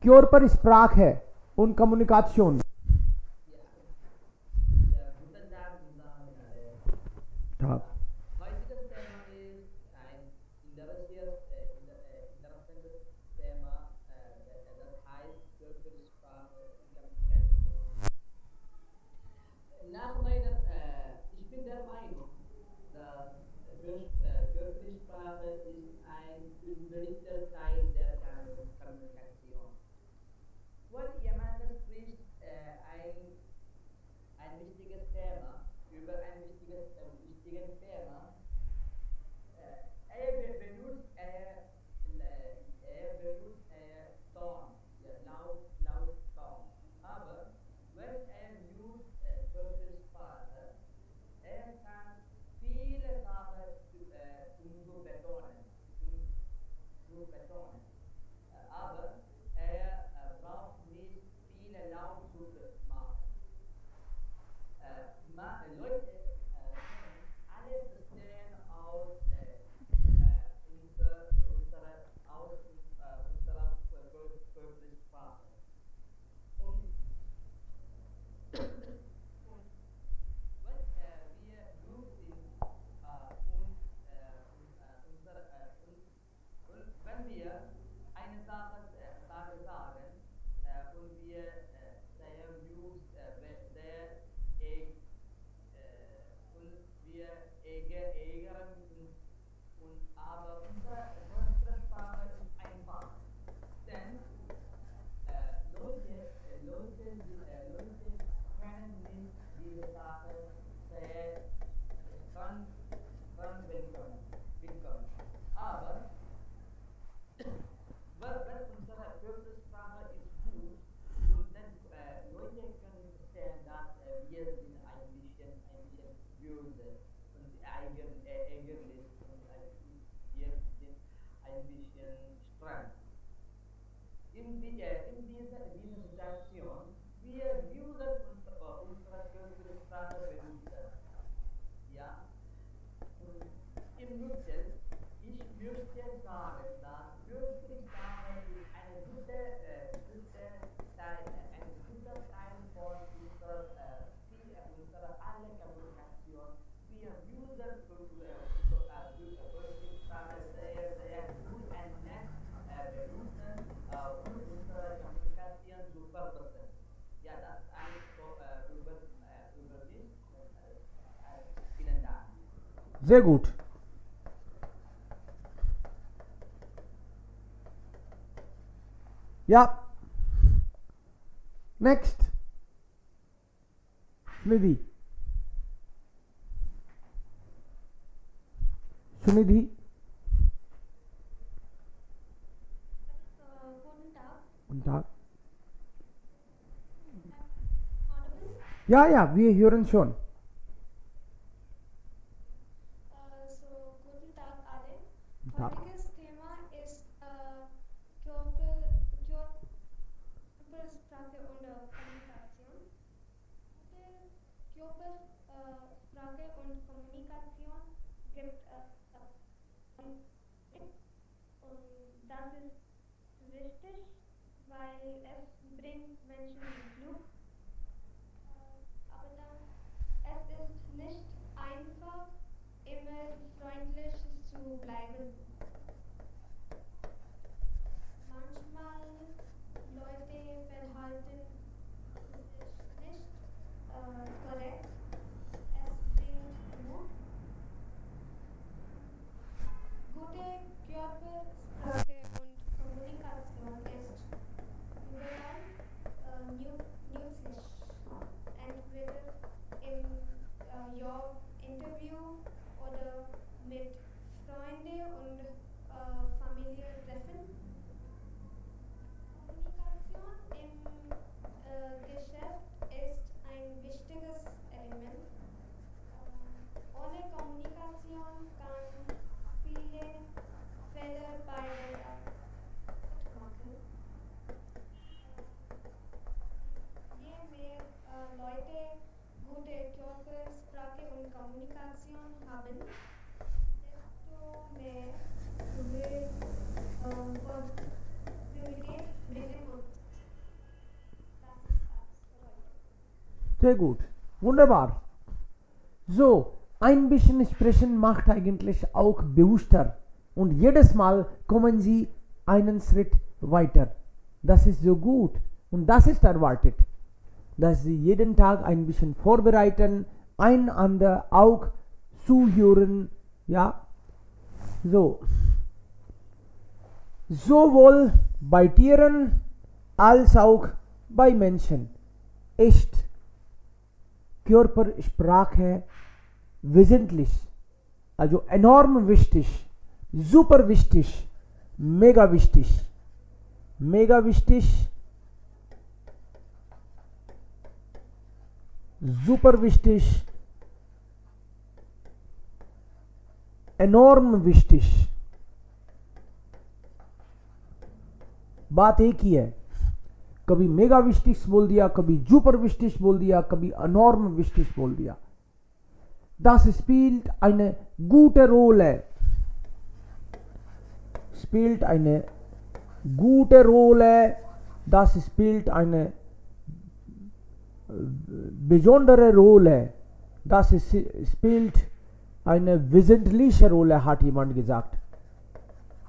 Körpersprache und Kommunikation. Ja. Heutiges Thema ist ein interessantes Thema, das heißt Körpersprache und Kommunikation. Ich bin der Meinung, dass Körpersprache ist ein unbedingter Teil der Kommunikation. Wenn jemand spricht ein wichtiges Thema, über ein wichtiges Thema, er benutzt Ton, ja, laut Ton. Aber wenn er nutzt Körpersprache, er kann viele Sachen zu betonen. Aber er braucht nicht viele Lautdrücke machen. Leute können alles verstehen aus unserer Körpersprache. Und wenn wir gut sind und wenn wir eine Sache sagen und wir sehr gut und wir ärgern uns, aber unsere Sprache ist einfach. Denn Leute können nicht diese Sache sehr streng bekommen. Aber wenn unsere Körpersprache ist gut und dann Leute können verstehen, dass wir sind ein bisschen böse und ärgerlich und wir sind ein bisschen streng. In dieser Situation, wir würden unsere Körpersprache benutzen. Ja? Und im Nutzen, ich möchte sagen, dass Körpersprache ist ein guter Teil von unserer aller Kommunikation. Wir würden Körpersprache sehr, sehr gut und nett benutzen, um unsere Kommunikation zu verbessern. Ja, das ist alles so, über mich. Vielen Dank. Sehr gut. Ja. Next. Sunidhi. Sunidhi. Guten Tag. Guten Tag. Audible? Ja, ja, wir hören schon. Guten Tag alle. Guten Tag. Heutiges Thema ist Körpersprache und Kommunikation. Körpersprache und Kommunikation gibt und das ist wichtig, weil es bringt Menschen ins Glück. Aber dann, es ist nicht einfach, immer freundlich zu bleiben. Manchmal Leute verhalten sich nicht korrekt. Es bringt Mut. Gute Körpersprache und Kommunikation ist überall nützlich. Entweder im Job, Interview oder mit Freunden und Okay, gut. Wunderbar. So, ein bisschen Sprechen macht eigentlich auch bewusster. Und jedes Mal kommen Sie einen Schritt weiter. Das ist so gut. Und das ist erwartet. Dass Sie jeden Tag ein bisschen vorbereiten, einander auch zuhören. Ja. So. Sowohl bei Tieren als auch bei Menschen ist Körpersprache wesentlich, also enorm wichtig, super wichtig, mega wichtig, super wichtig, enorm wichtig. बात एक ही है, कभी mega विस्टिस बोल दिया, कभी जुपर विस्टिस बोल दिया, कभी enorm विस्टिस बोल दिया. Das spielt eine gute Rolle. Spielt eine gute Rolle. Das spielt eine besondere Rolle. Das spielt eine wesentliche Rolle, hat jemand gesagt.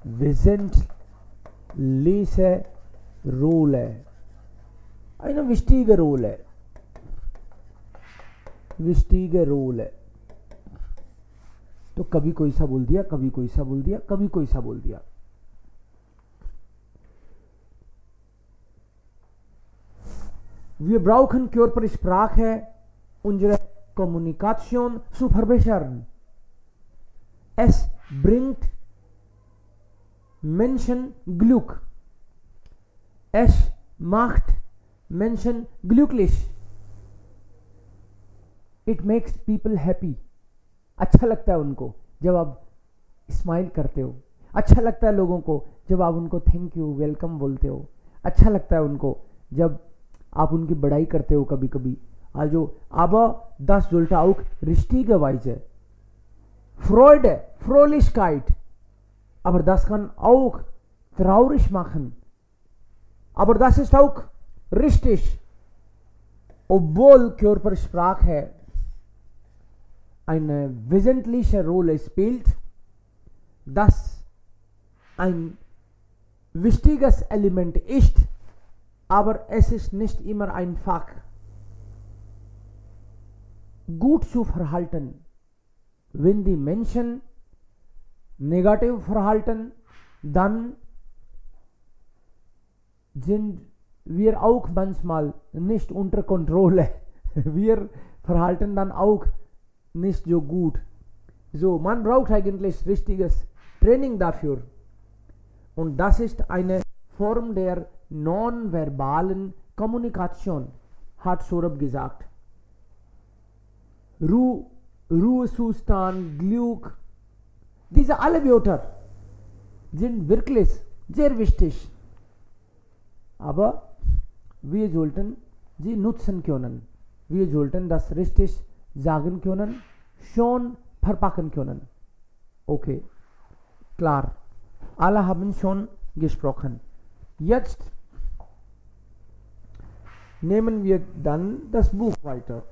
Wesentliche Rolle. Eine wichtige Rolle. Wichtige Rolle. तो कभी कोई सा बोल दिया, कभी कोई सा बोल दिया, कभी कोई सा बोल दिया. Wir brauchen Körpersprache, unsere Kommunikation zu verbessern. Es bringt Menschen Glück. Es macht Menschen glücklich. It makes people happy. अच्छा लगता है उनको जब आप स्माइल करते हो. अच्छा लगता है लोगों को जब आप उनको थैंक यू, वेलकम बोलते हो. अच्छा लगता है उनको जब आप उनकी बड़ाई करते हो. कभी कभी also aber das sollte auch richtigerweise Freude, Fröhlichkeit, aber das kann auch traurig machen. Aber das ist auch richtig, obwohl Körpersprache eine wesentliche Rolle spielt, das ein wichtiges Element ist, aber es ist nicht immer einfach, gut zu verhalten. Wenn die Menschen negativ verhalten, dann sind wir auch manchmal nicht unter Kontrolle. Wir verhalten dann auch nicht so gut. So, man braucht eigentlich richtiges Training dafür. Und das ist eine Form der nonverbalen Kommunikation, hat Saurabh gesagt. Ruhezustand, Glück, diese alle Wörter sind wirklich sehr wichtig. Aber wir sollten sie nutzen können. Wir sollten das richtig sagen können, schon verpacken können. Okay, klar. Alle haben schon gesprochen. Jetzt nehmen wir dann das Buch weiter.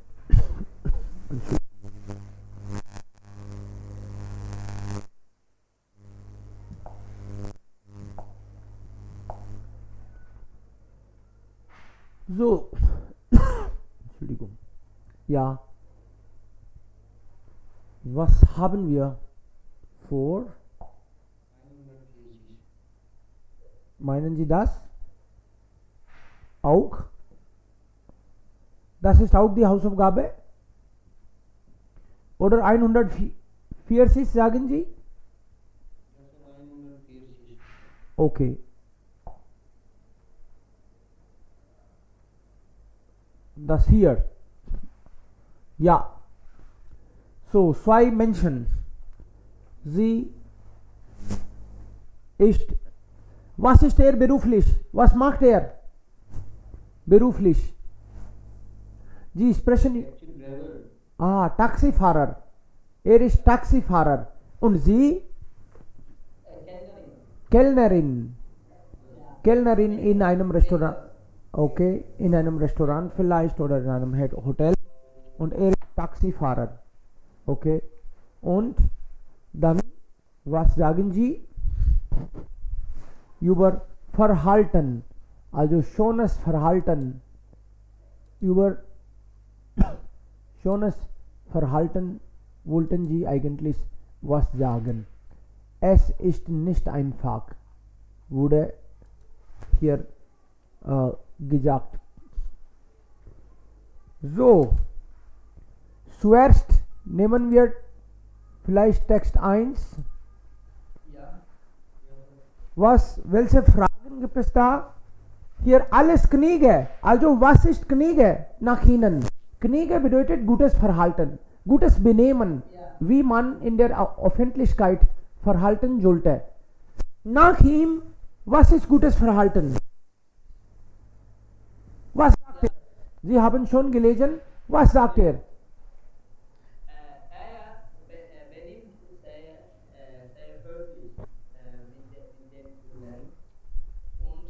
So, Entschuldigung. Ja, was haben wir vor? Meinen Sie das? Auch? Das ist auch die Hausaufgabe? Oder 140 sagen Sie? Okay. Das hier. Ja. So, zwei Menschen. Sie ist. Was ist er beruflich? Was macht er? Beruflich. Sie sprechen. Taxifahrer. Er ist Taxifahrer. Und Sie? Kellnerin. Kellnerin in einem Restaurant. Okay, in einem Restaurant vielleicht oder in einem Hotel. und er ist Taxifahrer. Okay. Und dann, was sagen Sie? Über Verhalten, also schönes Verhalten. Über schönes Verhalten wollten Sie eigentlich was sagen. Es ist nicht einfach, wurde hier gesagt. So, zuerst nehmen wir vielleicht Text 1. Ja. Welche Fragen gibt es da? Hier alles Kniege. Also was ist Kniege nach Ihnen? Kniege bedeutet gutes Verhalten, gutes Benehmen, Ja. wie man in der Öffentlichkeit verhalten sollte. Nach ihm, was ist gutes Verhalten? Was sagt er? Sie haben schon gelesen, was sagt er? Benimmt sehr höflich mit den Kindern und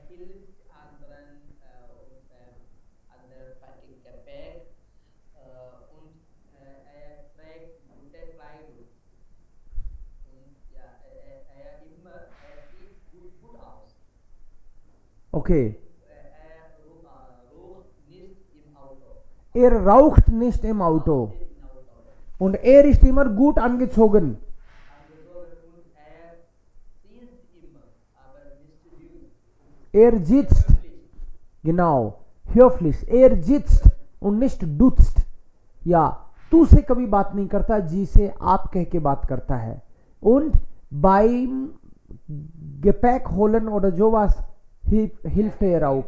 hilft anderen und andere packt Gepäck und trägt gute Kleidung und ja, sieht gut aus. Okay, Raucht nicht im Auto. er raucht nicht im Auto und er ist immer gut angezogen. Und sitzt immer, aber nicht lügt. Er sitzt, genau, höflich, er sitzt und nicht duzt. या तू से कभी बात नहीं करता, जी से आप कह के बात करता है. Und beim Gepäck holen oder sowas hilft er auch.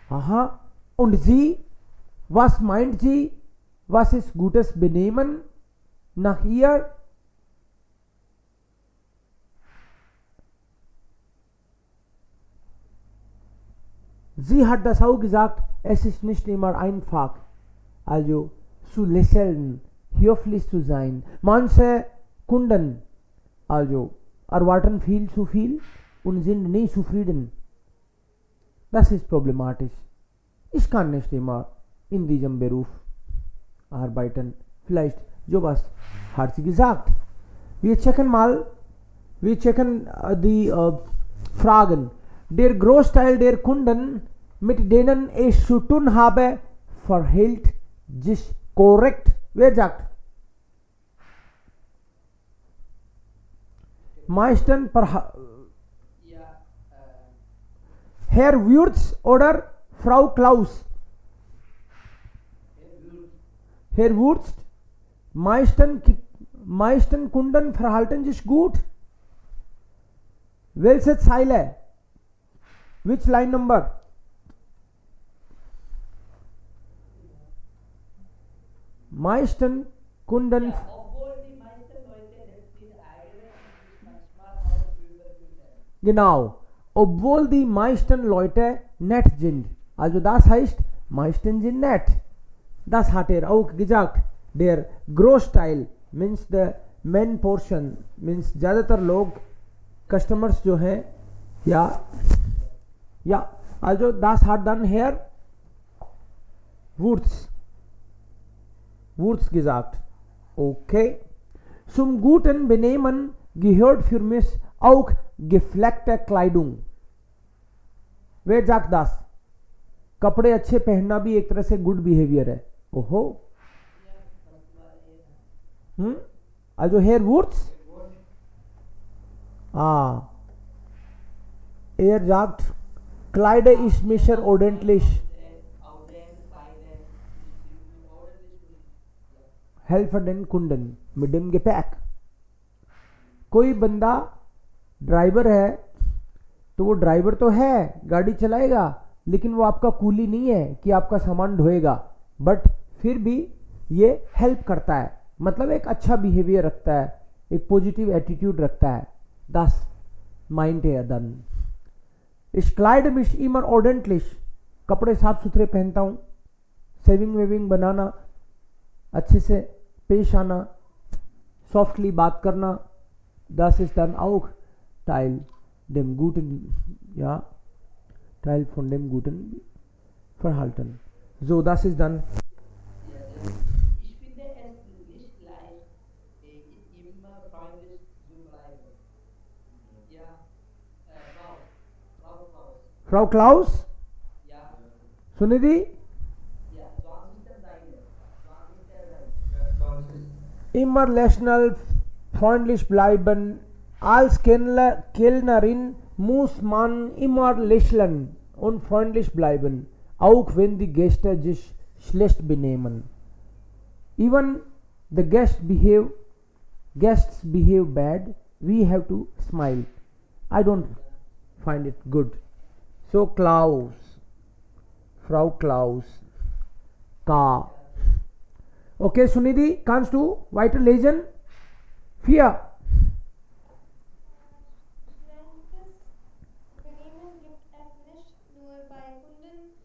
Aha. Und sie, was meint sie? Was ist gutes Benehmen nach ihr? Sie hat das auch gesagt, es ist nicht immer einfach, also zu lächeln, höflich zu sein. Manche Kunden, also erwarten viel zu viel und sind nicht zufrieden. Das ist problematisch. Ich kann nicht immer in diesem Beruf arbeiten. Vielleicht sowas hat sie gesagt. Wir checken die Fragen. Der Großteil der Kunden, mit denen ich zu tun habe, verhält sich korrekt. Wer sagt? Meisten Ja, Herr Würz oder Frau Klaus? Herr Würz, meisten Kunden verhalten sich gut. Welche Zeile? Which line number? Meisten Kunden, obwohl die meisten Leute nett sind, eigentlich ist manchmal auch überwältigend. genau, obwohl die meisten Leute nett sind. Also das heißt, meisten sind nett. Das hat er auch gesagt. Der Großteil means the main portion means ज़्यादातर लोग customers जो हैं या also das hat dann Herr Wurz gesagt. Okay. Zum guten Benehmen gehört für mich auch gefleckte Kleidung. Wer sagt das? कपड़े अच्छे पहनना भी एक तरह से गुड बिहेवियर है. ओहो. Also Herr Wurz? Er sagt, kleide ich mich ordentlich. Helfe den Kunden mit dem Gepäck. कोई बंदा ड्राइवर है तो वो ड्राइवर तो है, गाड़ी चलाएगा, लेकिन वो आपका कूली नहीं है कि आपका सामान ढोएगा, बट फिर भी ये हेल्प करता है, मतलब एक अच्छा बिहेवियर रखता है, एक पॉजिटिव एटीट्यूड रखता है. Das meint er dann. Ich kleide mich immer ordentlich. कपड़े साफ सुथरे पहनता हूँ. सेविंग वेविंग बनाना, अच्छे से पेश आना, सॉफ्टली बात करना. Das ist dann auch Teil dem guten, ja, Teil von dem guten Verhalten. So das ist dann Ja, ich finde es nicht leicht, immer freundlich zu bleiben. Ja, Frau Klaus. Frau Klaus, Ja, Sunidhi, ja, 20. Seite. 20. Seite. immer lächeln, freundlich bleiben. Als Kellnerin muss man immer lächeln und freundlich bleiben, auch wenn die Gäste sich schlecht benehmen. Even the guests behave bad, we have to smile. I don't find it good. So Klaus, Frau Klaus, Ka. Okay, Sunidhi, kannst du weiterlesen? 4. Schlechtes Benehmen gibt es nicht nur bei Kunden,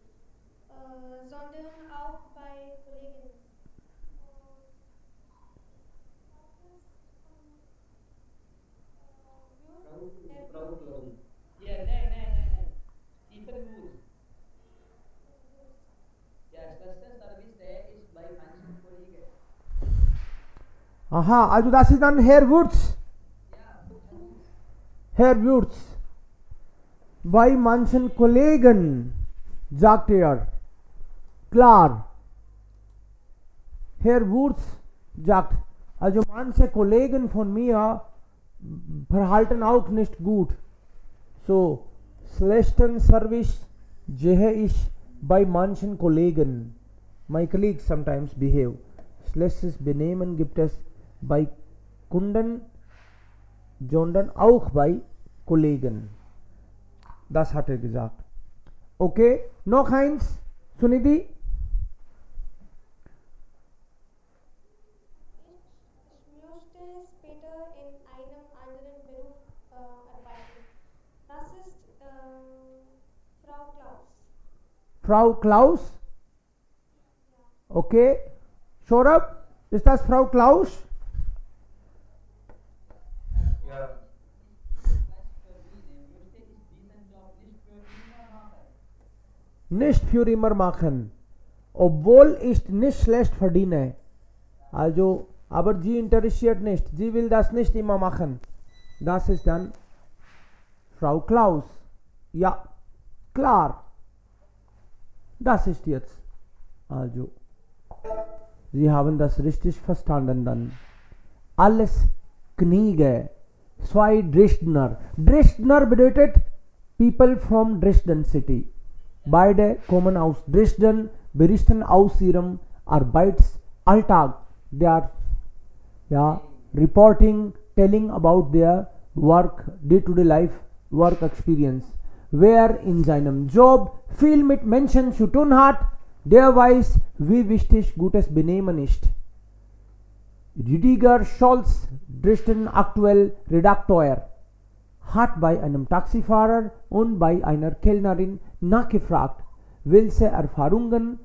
sondern auch bei Kollegen. Ja, nein. Stephen Wood. Ja, schlechter Service, der ist bei manchen Kollegen. Aha, also das ist dann Herr Wurz. Ja, Herr Wurz. Bei manchen Kollegen, sagt er. Klar. Herr Wurz sagt, also manche Kollegen von mir verhalten auch nicht gut. So, schlechten Service sehe ich bei manchen Kollegen. My colleagues sometimes behave. Schlechtes Benehmen gibt es bei Kunden, sondern auch bei Kollegen. Das hat er gesagt. Okay, noch eins, Sunidhi. Ich möchte später in einem anderen Beruf arbeiten. Das ist Frau Klaus. Frau Klaus. Okay. Shorab, ist das Frau Klaus? Ja. Möchte ich diesen Job nicht für immer machen. Nicht für immer machen. Obwohl ich nicht schlecht verdiene. Also, aber sie interessiert nicht. Sie will das nicht immer machen. Das ist dann Frau Klaus. Ja, klar. Das ist jetzt. Also, Sie haben das richtig verstanden dann. Alles Kniege. 2 Dresdner. Dresdner bedeutet people from Dresden city. Beide kommen aus Dresden, berichten aus ihrem Arbeitsalltag. They are reporting, telling about their work, day-to-day life, work experience. Wer in seinem Job viel mit Menschen zu tun hat, der weiß, wie wichtig gutes Benehmen ist. Rüdiger Scholz, Dresden aktuell Redakteur, hat bei einem Taxifahrer und bei einer Kellnerin nachgefragt, welche Erfahrungen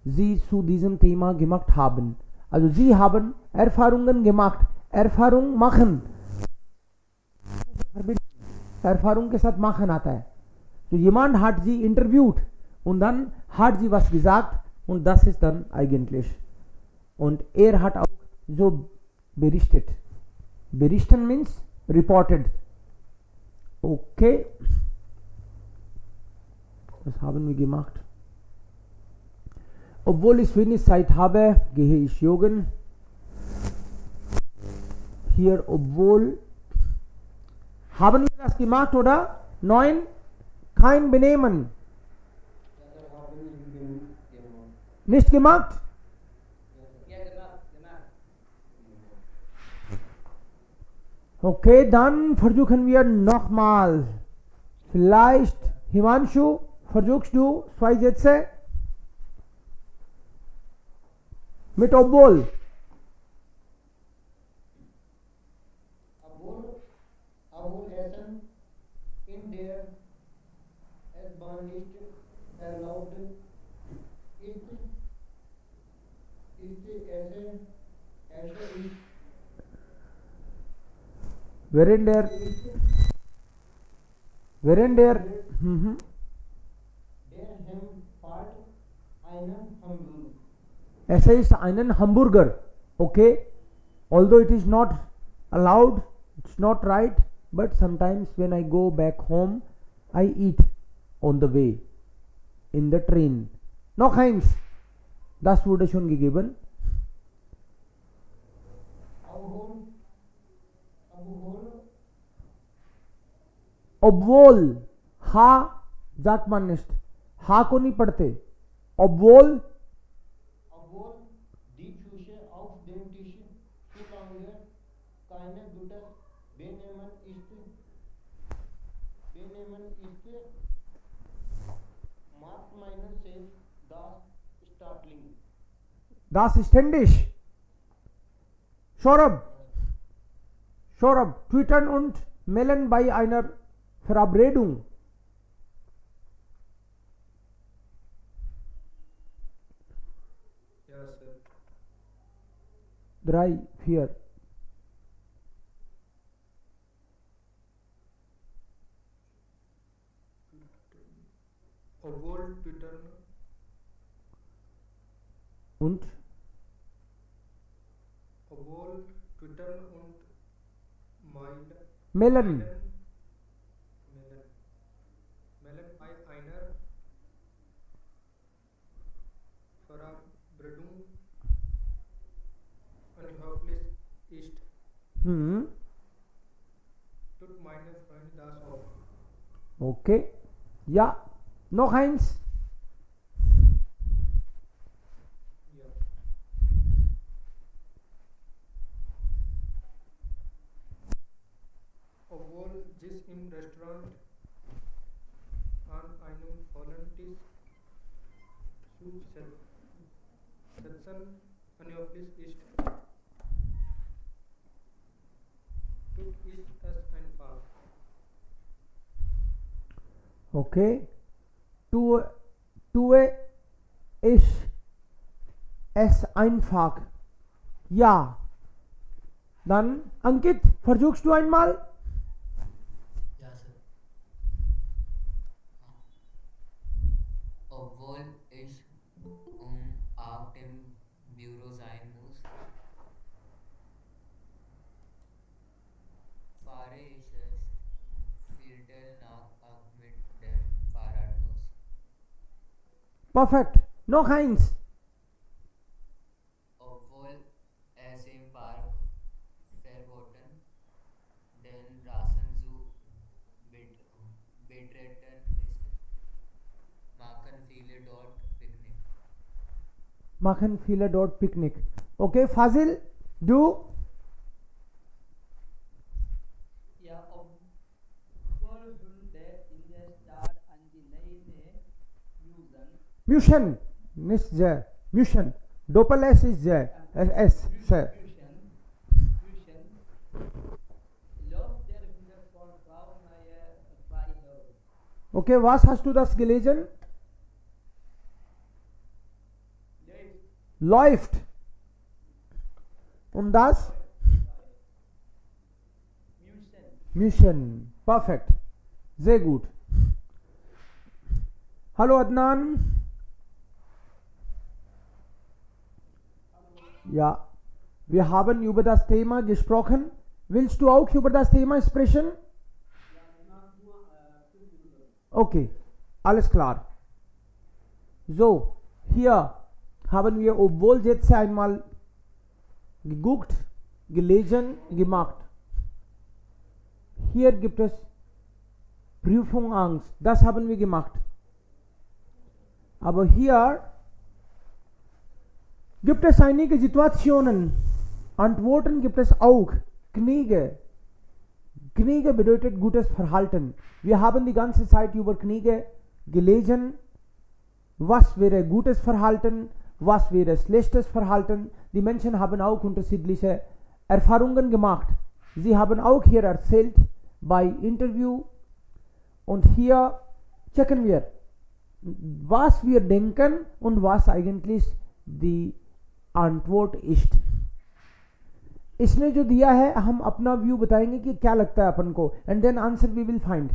sie zu diesem Thema gemacht haben. Also sie haben Erfahrungen gemacht. Erfahrung machen. Erfahrung के साथ machen आता है. So jemand hat sie interviewt und dann hat sie was gesagt und das ist dann eigentlich. Und er hat auch so berichtet. Berichten means reported. Okay. Was haben wir gemacht? Obwohl ich wenig Zeit habe, gehe ich joggen. Hier, obwohl. Haben wir das gemacht, oder? 9. Kein Benehmen. Nicht gemacht? Ja, gemacht. Okay, dann versuchen wir nochmal. Vielleicht, Himanshu, versuchst du 2 Sätze? Mit obwohl. Obwohl Essen in der S-Bahn nicht erlaubt ist, Während der der Heimfahrt einen Hamburger. Esse ist einen Hamburger. Okay? Although it is not allowed, it's not right, but sometimes when I go back home, I eat on the way, in the train. Noch eins. Das wurde schon gegeben. Obwohl, ha sagt man nicht. Ha को नहीं पढ़ते. Obwohl, Obwohl die Füße auf dem Tisch solange keine gutes Benehmen ist, macht meinen Sinn das Startling. das ist händisch. Shorab, twittern und melden bei einer Verabredung. Ja, Sir. 3, 4. Obwohl Twitter Und und Mild melden. Melden bei einer Verabredung unhöflich ist, tut meine Freund das auch. Okay. Ja. Noch eins. Ja. Obwohl sich im Restaurant an einem vollen Tisch zu setzen unhöflich ist, tut es einfach. Okay. Tue ich es einfach. Ja. Dann, Ankit, versuchst du einmal? Ja, Sir. Obwohl ich auf dem Büro sein muss, fahre ich es Viertel nach 8 mit dem Fahrrad los. Perfekt. Noch eins. Obwohl es im Park verboten, den Rasen zu betreten ist, machen viele dort Picknick. Okay, Fazil, du? Ja, obwohl Hunde in der Stadt an die Leine müssen, Nicht sehr. Müssen. Doppel S ist sehr. S. Sehr. läuft der Hunde von Frau Neue frei herum. Okay, was hast du das gelesen? Läuft. Und das? Müssen. Perfekt. Sehr gut. Hallo Adnan. Ja, wir haben über das Thema gesprochen. Willst du auch über das Thema sprechen? Okay, alles klar. So, hier haben wir obwohl Sätze einmal geguckt, gelesen, gemacht. Hier gibt es Prüfung Angst. Das haben wir gemacht. Aber hier gibt es einige Situationen. Antworten gibt es auch. Kniege. Kniege bedeutet gutes Verhalten. Wir haben die ganze Zeit über Kniege gelesen. Was wäre gutes Verhalten? Was wäre schlechtes Verhalten? Die Menschen haben auch unterschiedliche Erfahrungen gemacht. Sie haben auch hier erzählt bei Interview. Und hier checken wir, was wir denken und was eigentlich die antवोट इष्ट. इसने जो दिया है हम अपना view बताएंगे कि क्या लगता है अपन को and then answer we will find.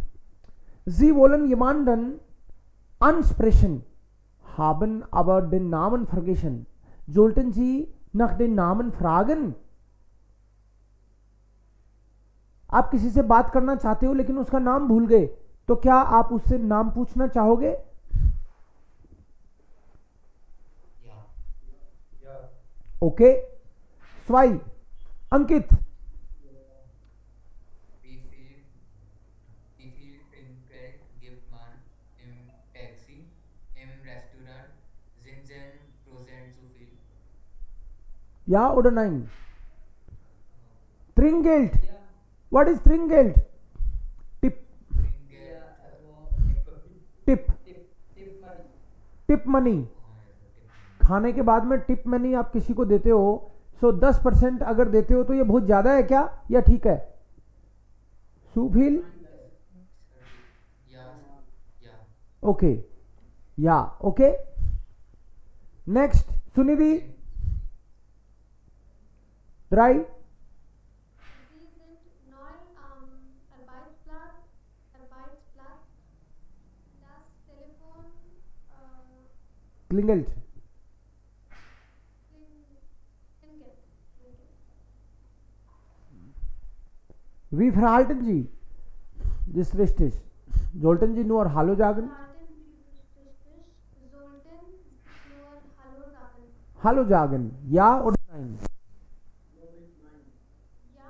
Sie wollen jemanden ansprechen. haben aber den Namen vergessen. Sollten Sie nach den Namen fragen? आप किसी से बात करना चाहते हो लेकिन उसका नाम भूल गए, तो क्या आप उससे नाम पूछना चाहोगे? Okay, Swai, Ankit, Wie viel Trinkgeld gibt man im Taxi, im Restaurant? Sind 10% zu viel? ja oder nein? Trinkgeld. What is Trinkgeld? Tip, tip, tip money. खाने के बाद में टिप मनी आप किसी को देते हो, सो 10% अगर देते हो तो ये बहुत ज्यादा है क्या या ठीक है? सुफील, ओके, या ओके. नेक्स्ट सुनिधि, द्राई, Sie sind neu am Arbeitsplatz. Das Telefon क्लिंगल्ट, klingelt. wie verhalten Sie? Das ist richtig. Sollten Sie nur Hallo sagen? Verhalten Sie sich richtig, sollten nur Hallo sagen. Hallo sagen, ja oder nein? Ja,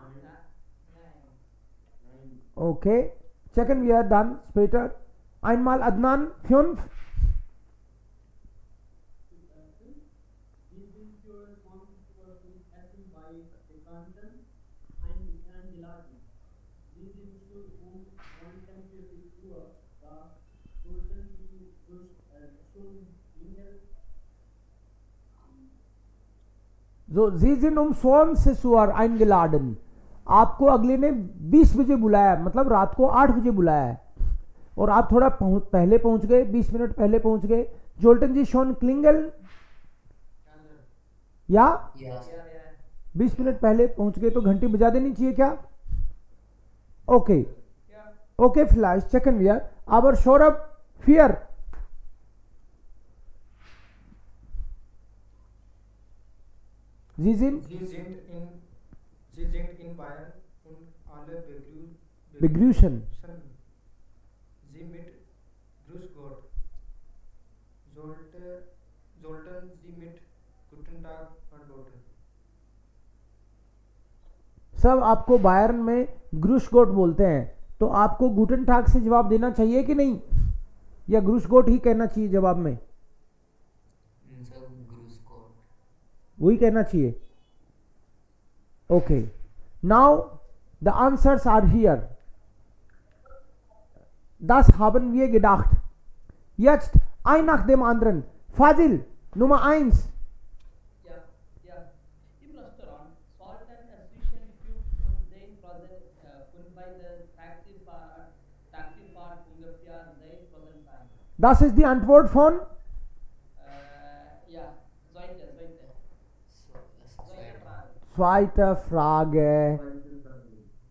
Okay, checken wir dann später. Einmal Adnan, 5. Wie sind für 20% Essen bei Bekannten eingeladen? Sie sind schon um 19:40 Uhr da. Sollten Sie schon klingeln? So, Sie sind um 20 Uhr eingeladen. आपको अगले ने 20 बजे बुलाया, मतलब रात को 8 बजे बुलाया है और आप थोड़ा पहले पहुंच गए, 20 मिनट पहले पहुंच गए. जोल्टन जी शॉन क्लिंगल, या 20 मिनट पहले पहुंच गए तो घंटी बजा देनी चाहिए क्या? ओके, ओके, फ्लैश चेकन वियर. आवर सौरभ, फियर. जी जी, Sie sind in Bayern und alle Begrüßen. Sie mit Grüß Gott. Sollten Sie mit Guten Tag antworten. सब आपको बायर्न में ग्रुश गोट बोलते हैं, तो आपको गुटन टाग से जवाब देना चाहिए कि नहीं, या ग्रुश गोट ही कहना चाहिए जवाब में? वही कहना चाहिए. Okay, now the answers are here. Das haben wir gedacht. Jetzt ein nach dem anderen. Fazil, Nummer 1. Im Restaurant sollten zwischen 5 und 10% und bei der Taxifahrt ungefähr 10% sein. Das ist die Antwort von Ja, zweite Frage. zweite Frage.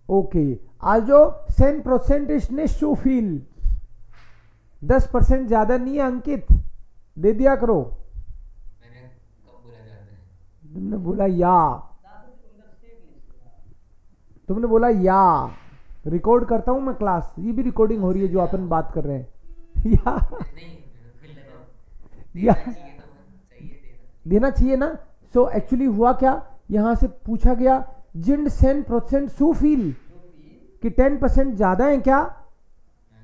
Okay, also 10% ist nicht so viel. 10% ज्यादा नहीं है अंकित, दे दिया करो. मैंने कब बोला जाता है? तुमने बोला या, Das ist unser Stehgliste. तुमने बोला या. रिकॉर्ड करता हूं मैं क्लास, ये भी रिकॉर्डिंग हो रही है जो अपन बात कर रहे हैं. या नहीं, बिल्कुल लगा या देना चाहिए तो चाहिए देना. देना चाहिए ना. सो एक्चुअली हुआ क्या, यहां से पूछा गया जिंड 10% सू फील कि 10% ज्यादा है क्या,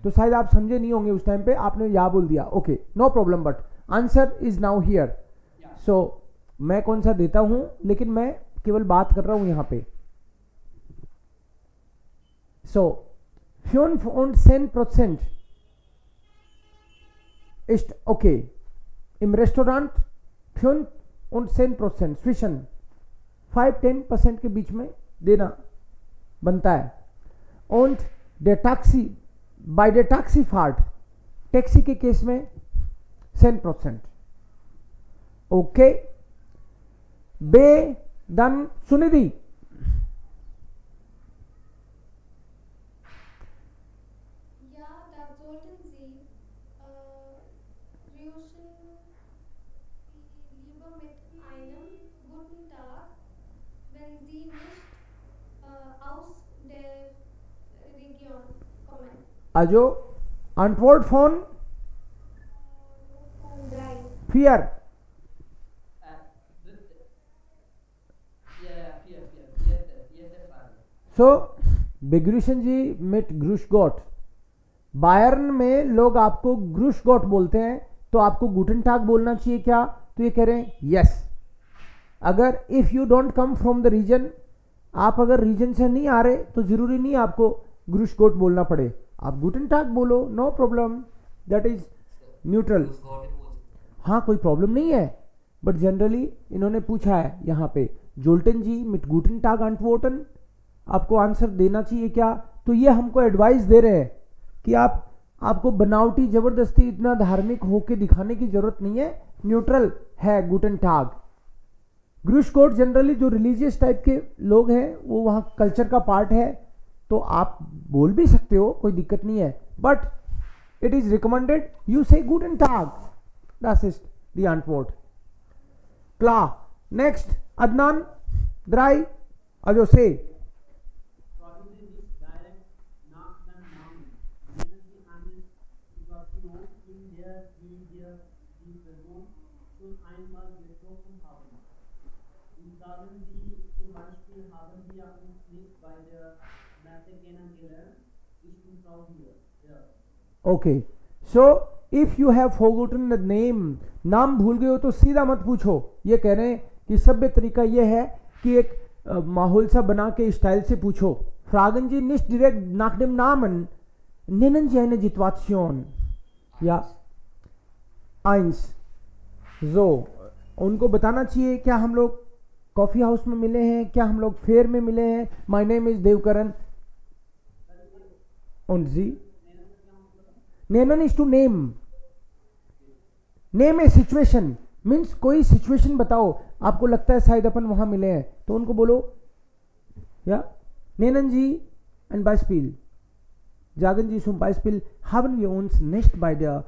तो शायद आप समझे नहीं होंगे उस टाइम पे, आपने या बोल दिया. Okay, no problem, but answer is now here. So मैं कौन सा देता हूं, लेकिन मैं केवल बात कर रहा हूं यहां पे. सो 5% ist okay. Im Restaurant 5% zwischen 5-10% के बीच में देना बनता है. Und der Taxi, bei der Taxifahrt, taxi के केस में 10%. Okay. B, dann Sunidhi. ja, da sollten Sie Grüßen über mit einem guten Tag, wenn Sie nicht aus der Region kommen. Also Antwortphone Drei. 4. Vierte Frage. So begrüßen Sie mit Grüß Gott. Bayern में लोग आपको ग्रुश got बोलते हैं, तो आपको गुटन टाग बोलना चाहिए क्या? तो ये कह रहे हैं यस. अगर if you don't come from the region, आप अगर रीजन से नहीं आ रहे तो जरूरी नहीं आपको ग्रुश गॉट बोलना पड़े, आप गुटन टाग बोलो, no problem, that is neutral. Who's got it was हाँ कोई प्रॉब्लम नहीं है, बट जनरली इन्होंने पूछा है यहाँ पे जोल्टन जी मिट गुटन टाग antworten, आपको आंसर देना चाहिए क्या? तो ये हमको एडवाइस दे रहे हैं कि आपको बनावटी जबरदस्ती इतना धार्मिक होके दिखाने की जरूरत नहीं है, न्यूट्रल है गुटन टाग. ग्रुश कोड जनरली जो रिलीजियस टाइप के लोग हैं वो वहाँ कल्चर का पार्ट है, तो आप बोल भी सकते हो, कोई दिक्कत नहीं है, but it is recommended you say गुटन टाग. That's it the antwort. Klar. Next, Adnan, 3, also say. Probably this direct nach dem Namen. Nennen Sie eine Situation, in der Sie die Person schon einmal getroffen haben. Und sagen Sie zum Beispiel, haben wir uns nicht bei der Messe kennengelernt. Ich bin Frau hier. Ja. Okay. So if you have forgotten the name, नाम भूल गए हो तो सीधा मत पूछो. ये कह रहे हैं कि सभ्य तरीका ये है कि एक माहौल सा बना के स्टाइल से पूछो. फ्रागन जी nicht direkt nach dem Namen, nennen Sie eine Situation. या 1. So उनको बताना चाहिए क्या हम लोग कॉफी हाउस में मिले हैं, क्या हम लोग फेयर में मिले हैं. My name is Devkaran. Und Sie? Nennen is to name. Name A situation means कोई सिचुएशन बताओ, आपको लगता है शायद अपन वहां मिले हैं, तो उनको बोलो या नेनन जी एंड बाइस्पिल, जागन जी सुम बाइस्पिल haben wir uns nicht bei der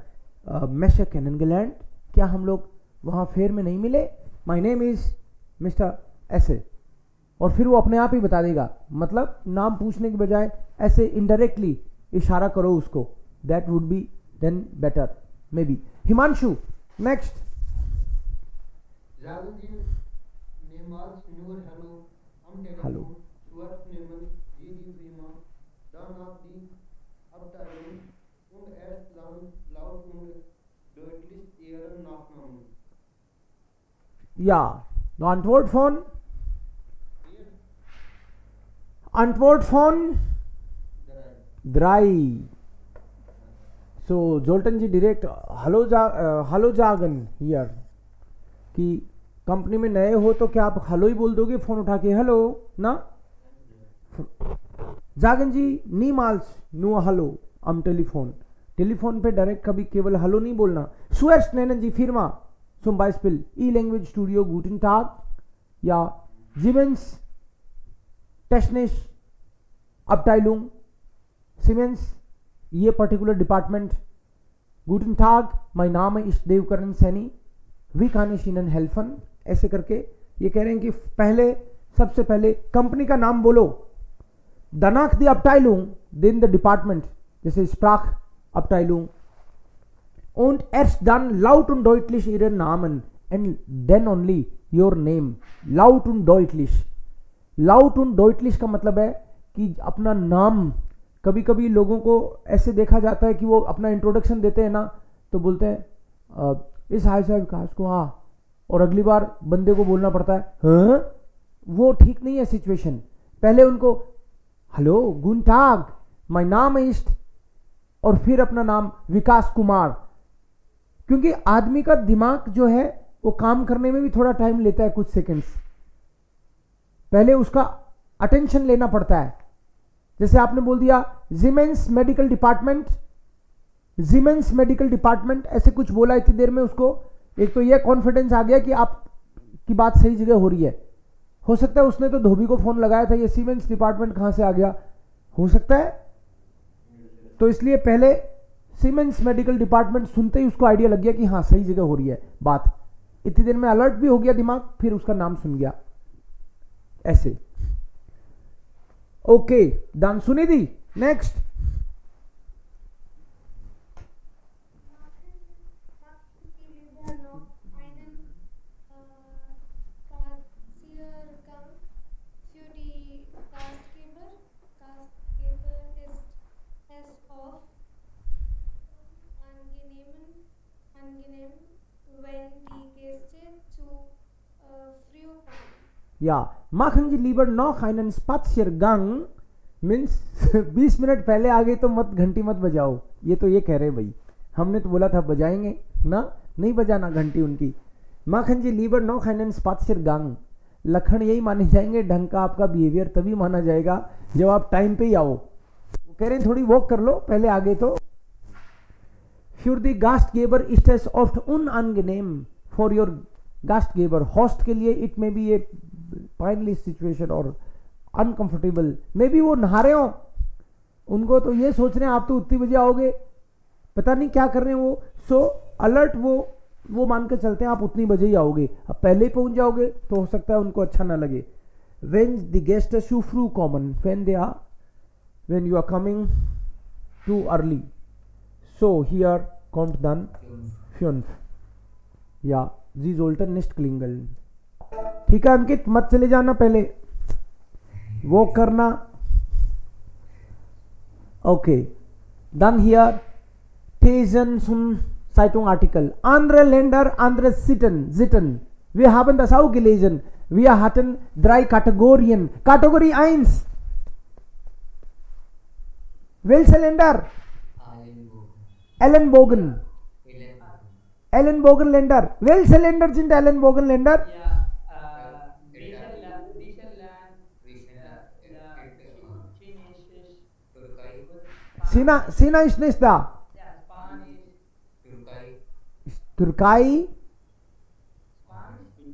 Messe kennengelernt, क्या हम लोग वहां फेयर में नहीं मिले. माय नेम इज मिस्टर ऐसे, और फिर वो अपने आप ही बता देगा. मतलब नाम पूछने के बजाय ऐसे इनडायरेक्टली इशारा करो उसको, that would be then better maybe. Himanshu next. Sagen Sie mehrmals nur Hallo am Telefon. Hallo. Zuerst nehmen Sie die Firma, danach die Abteilung und erst dann laut und deutlich Ihren Nachnamen. Ja, Antwort von Antwort von 3. So जोल्टन ji direct hello जागन here, कि company में नए हो तो क्या आप hello ही बोल दोगे फोन उठा के, हेलो ना. जागन जी नीमाल्स नो हेलो अम टेलीफोन, टेलीफोन पे डायरेक्ट कभी केवल हेलो नहीं बोलना. सुएस्ट नेनन जी फिरमा zum Beispiel E-Language Studio Guten Tag या Siemens Technisch Abteilung Siemens ये particular department. Guten Tag, mein Name ist Devkaran Saini, wie kann ich Ihnen helfen, ऐसे करके ये कह रहे हैं कि पहले सबसे पहले कंपनी का नाम बोलो, danach die Abteilung, then the department, जैसे Sprachabteilung, und erst dann laut und deutlich Ihren Namen and then only your name. laut und deutlich, laut und deutlich का मतलब है कि अपना नाम. कभी कभी लोगों को ऐसे देखा जाता है कि वो अपना इंट्रोडक्शन देते हैं ना, तो बोलते हैं इस हाय साहब विकास को, हाँ, और अगली बार बंदे को बोलना पड़ता है हाँ. वो ठीक नहीं है सिचुएशन. पहले उनको हेलो गुन टाग माय नाम इस्ट, और फिर अपना नाम विकास कुमार, क्योंकि आदमी का दिमाग जो है वो काम करने में भी थोड़ा टाइम लेता है, कुछ सेकंड्स पहले उसका अटेंशन लेना पड़ता है. जैसे आपने बोल दिया Siemens medical department, Siemens medical department, ऐसे कुछ बोला इतनी देर में उसको, एक तो ये कॉन्फिडेंस आ गया कि आपकी बात सही जगह हो रही है. हो सकता है उसने तो धोबी को फोन लगाया था, ये Siemens डिपार्टमेंट कहां से आ गया, हो सकता है. तो इसलिए पहले Siemens मेडिकल डिपार्टमेंट सुनते ही उसको आइडिया लग गया कि हाँ सही जगह हो रही है बात. इतनी देर में अलर्ट भी हो गया दिमाग, फिर उसका नाम सुन गया ऐसे। Okay done Sunidhi, next. या machen Sie lieber noch einen Spaziergang means 20 minute पहले आ गए तो मत घंटी मत बजाओ, ये तो ये कह रहे हैं भाई, हमने तो बोला था बजाएंगे ना, नहीं बजाना घंटी उनकी। machen Sie lieber noch einen Spaziergang, Lakhan यही माने जाएंगे, ढंग का आपका बिहेवियर तभी माना जाएगा जब आप टाइम पे ही आओ। वो कह रहे हैं थोड़ी वॉक कर लो पहले आ गए तो। Für die Gastgeber ist es oft unangenehm for your Gastgeber, host के लिए it may be a peinlich situation और अनकंफर्टेबल, मे बी वो नहा रहे हो, उनको तो ये सोच रहे हैं आप तो उतनी बजे आओगे, पता नहीं क्या कर रहे हैं वो, सो अलर्ट वो मान के चलते हैं आप उतनी बजे ही आओगे, अब पहले ही पहुंच जाओगे तो हो सकता है उनको अच्छा ना लगे। व्हेन द गेस्ट शू फ्रू कॉमन when you are coming too early, so हियर कॉम्ट दन फ्यून या जी जोल्टर निस्ट क्लिंगल। ठीक है अंकित, मत चले जाना पहले, वो करना। Okay dann hier Thesen zum Zeitungartikel. Andere Länder, andere Sitten. Wir haben das auch gelesen. Wir hatten 3 Kategorien. Kategorie 1. Welche Länder? Ellenbogen. Ellenbogen-Länder. Welche Länder sind Ellenbogen-Länder? Sina ist nicht da. Türkei.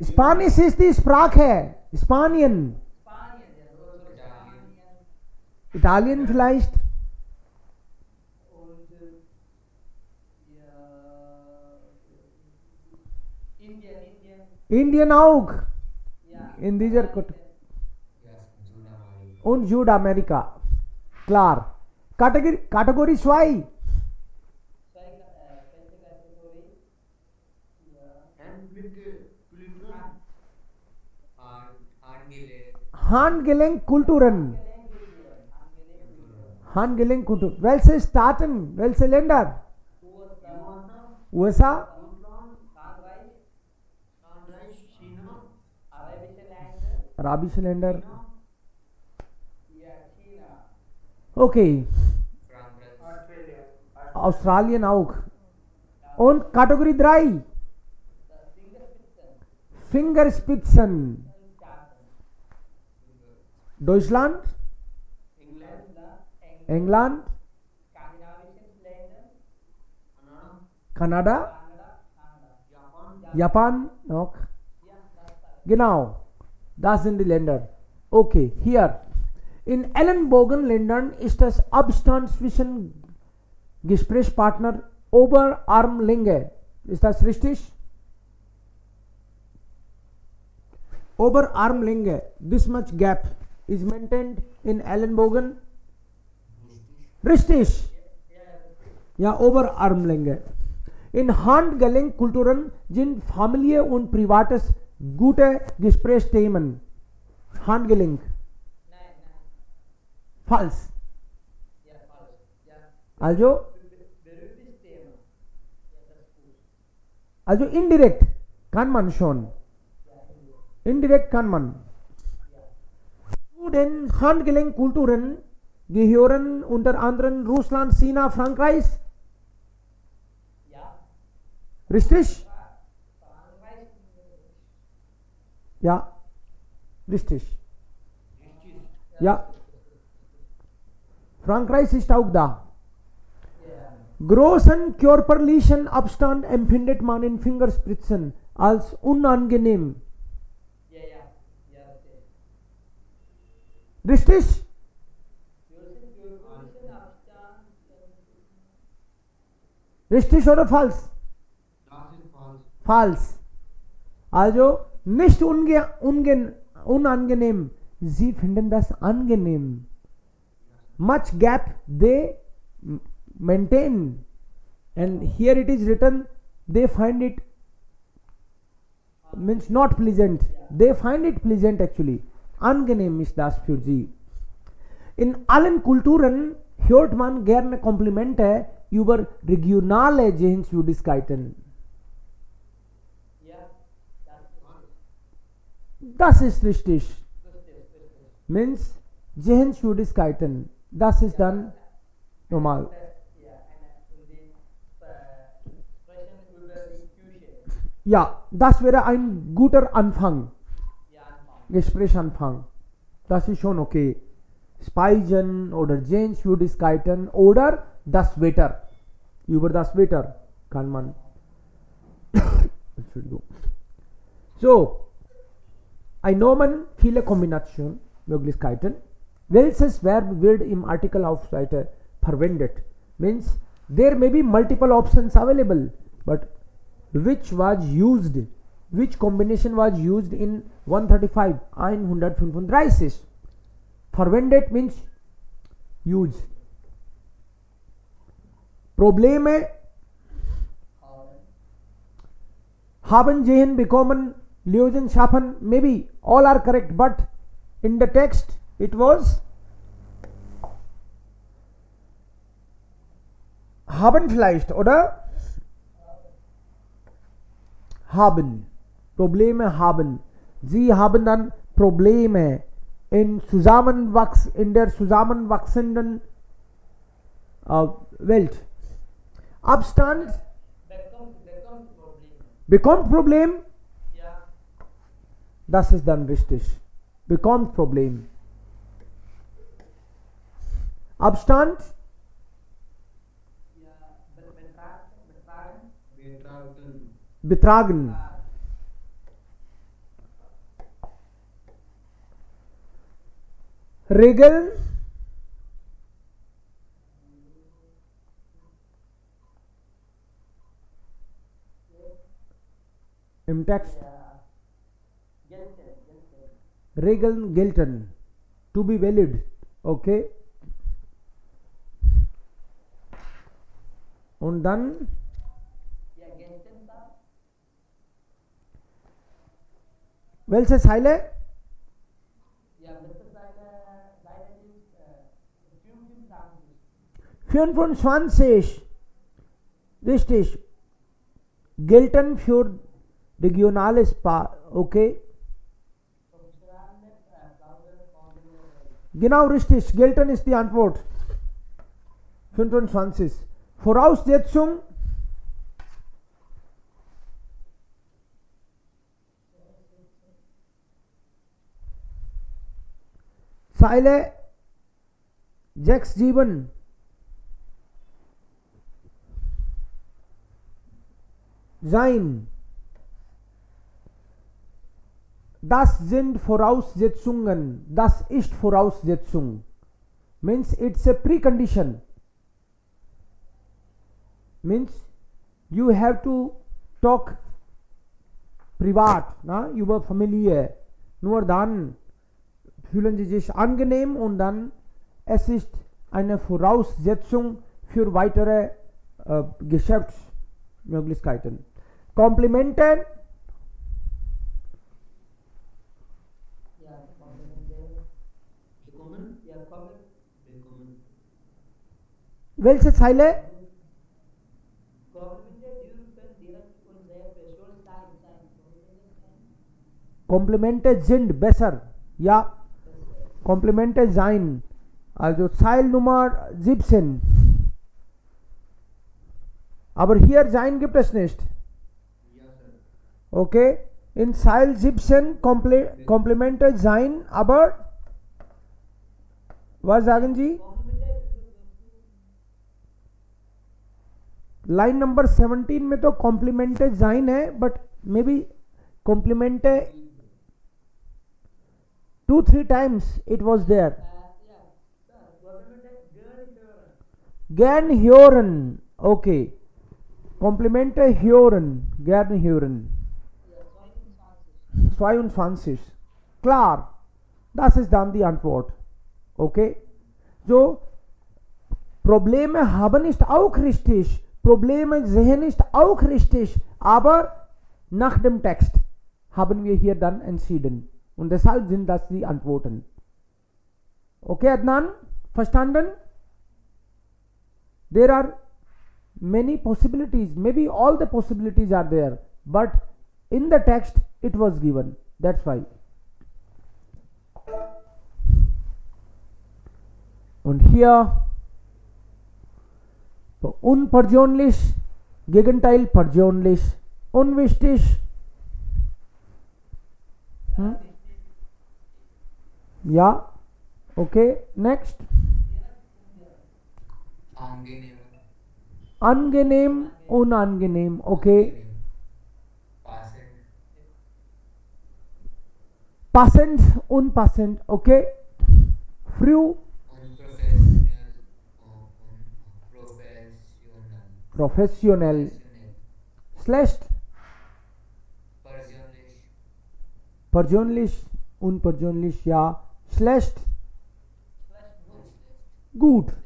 Spanisch ist die Sprache. Spanien. Italien vielleicht. Indien auch. In dieser und Südamerika. Klar. Kategorie 2. Handgelenkkulturen. Handgelenkkultur. Welche Staaten? Welche Länder? USA. Arabische Länder. Okay. Australien auch. Und Kategorie 3. Fingerspitzen. Deutschland. England. Kanada. Japan noch. Genau. Das sind die Länder. Okay, hier. In Ellenbogen-Ländern ist das Abstand zwischen Gesprächspartner Oberarmlänge. Ist das richtig? Oberarmlänge. This much gap is maintained in Ellenbogen. Richtig. Ja, Oberarmlänge. In Handgelenkkulturen sind Familie und privates gute Gesprächsthemen. Handgelenk. Falsch. Also indirekt kann man schon. Indirekt kann man. Zu den Handgelenkkulturen gehören unter anderem Russland, China, Frankreich. Richtig? Ja, richtig. Ja. Frankreich ist auch da. Großen körperlichen Abstand empfindet man in Fingerspitzen als unangenehm. Richtig? Richtig oder falsch? Das ist falsch. Falsch. Also nicht unangenehm. Sie finden das angenehm. Much gap they maintain. And here it is written, they find it means not pleasant. They find it pleasant actually. Angenehm ist das für sie. In allen Kulturen hört man gerne Komplimente über regionale Sehenswürdigkeiten. Yeah, Das ist richtig. das. Means Sehenswürdigkeiten. Das ist dann normal. Ja, und die sprechen über die Küche. Ja, das wäre ein guter Anfang. Ja, Anfang. Gesprächsanfang. Das ist schon okay. Speisen oder Sehenswürdigkeiten oder das Wetter. Über das Wetter kann man. Entschuldigung. So, einnehmen viele Kombinationsmöglichkeiten. Welches Verb wird im Artikel auf Seite verwendet? Means there may be multiple options available, but which was used? Which combination was used in 135? 135. Verwendet means use. Probleme haben, sehen, bekommen, lösen, schaffen, maybe all are correct, but in the text it was haben vielleicht, oder? Haben. Probleme haben. Sie haben dann Probleme in der zusammenwachsenden Welt. Abstand bekommt Problem. Ja, Das ist dann richtig. Bekommt Problem. Abstand ja, betragen. betragen. Regeln im Text. Regeln gelten. To be valid. Okay. Und dann Ja, gestern da. welche Zeile? Ja, das ist Seite ist 25. 25. Richtig. Gelten für regionales Paar. Okay. Genau richtig. Gelten ist die Antwort. 25. Voraussetzung. Zeile 6, 7. Sein. Das sind Voraussetzungen. Das ist Voraussetzung. Means it's a precondition. Means you have to talk privat, über Familie. Nur dann fühlen sie sich angenehm und dann es ist eine Voraussetzung für weitere Geschäftsmöglichkeiten. Komplimente. Ja, Komplimente. Bekommen? Ja, Komplimente. Bekommen. Welche Zeile? Komplimente dürfen direkt und sehr persönlich sein. Komplimente sind besser. Ja, Komplimente sein. Also Zeile Nummer 17. Aber hier sein gibt es nicht. Ja, sir. Okay. In Zeile 17 Komplimente sein, aber was sagen Sie? Line number 17 में तो complimented जाइन है, but may be complimented 2-3 times it was there. Gern hören. Okay. Komplimente hören. Gern hören. 22. Klar, das ist dann die Antwort. Okay? So, Probleme haben ist auch richtig, Probleme sehen ist auch richtig, aber nach dem Text haben wir hier dann entschieden. Und deshalb sind das die Antworten. Okay, Adnan? Verstanden? There are many possibilities, maybe all the possibilities are there, but in the text it was given. That's why. Und hier unpersönlich, Gegenteil persönlich, unwichtig. Ja, okay, next. angenehm, Angenehm, unangenehm, okay. passend, Passend, unpassend, okay. Früh, unprofessional, unprofessional, professionell. Schlecht, persönlich, persönlich, unpersönlich, ja. Schlecht, unschlecht, gut. gut,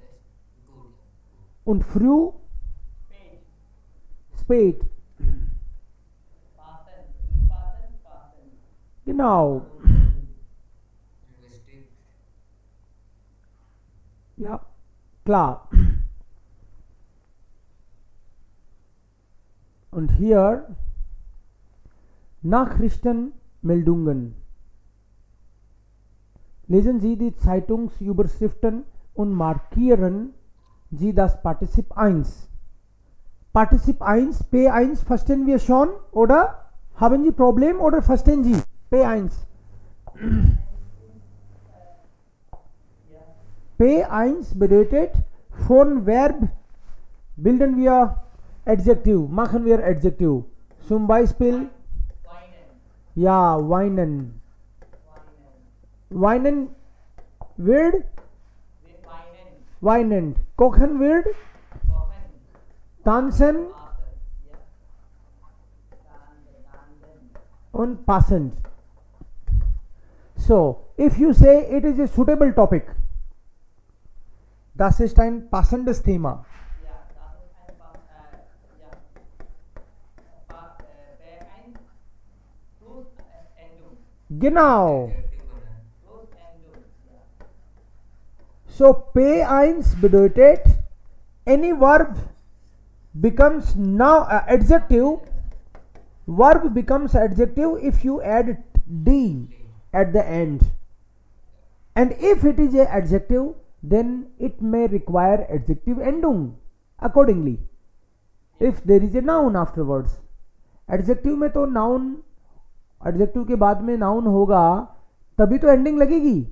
Und früh, Page. spät. Passen. Passen. Passen. Genau. unwichtig, Ja, klar. Und hier Nachrichtenmeldungen. Lesen Sie die Zeitungsüberschriften und markieren Sie das Partizip 1. Partizip 1, P1 verstehen wir schon, oder? Haben Sie Problem oder verstehen Sie? P1. P1 bedeutet, von Verb bilden wir Adjektiv, machen wir Adjektiv. Zum Beispiel, Weinen. ja, weinen. Weinen. Weinen wird Weinen. weinend. Kochen wird Kochen. tanzen Passen. Ja. Tanzen. und passend. So, if you say it is a suitable topic, das ist ein passendes Thema. Ja, das ist ein ja. B1 plus Endung. Genau. adjective बनाएं, Plus Endung. Ja. So, P1 bedeutet, any verb becomes now adjective. Verb becomes adjective if you add D at the end. And if it is a adjective, then it may require adjective endung accordingly. If there is a noun afterwards. Adjective में तो noun, adjective के बाद में noun होगा, तभी तो ending लगेगी.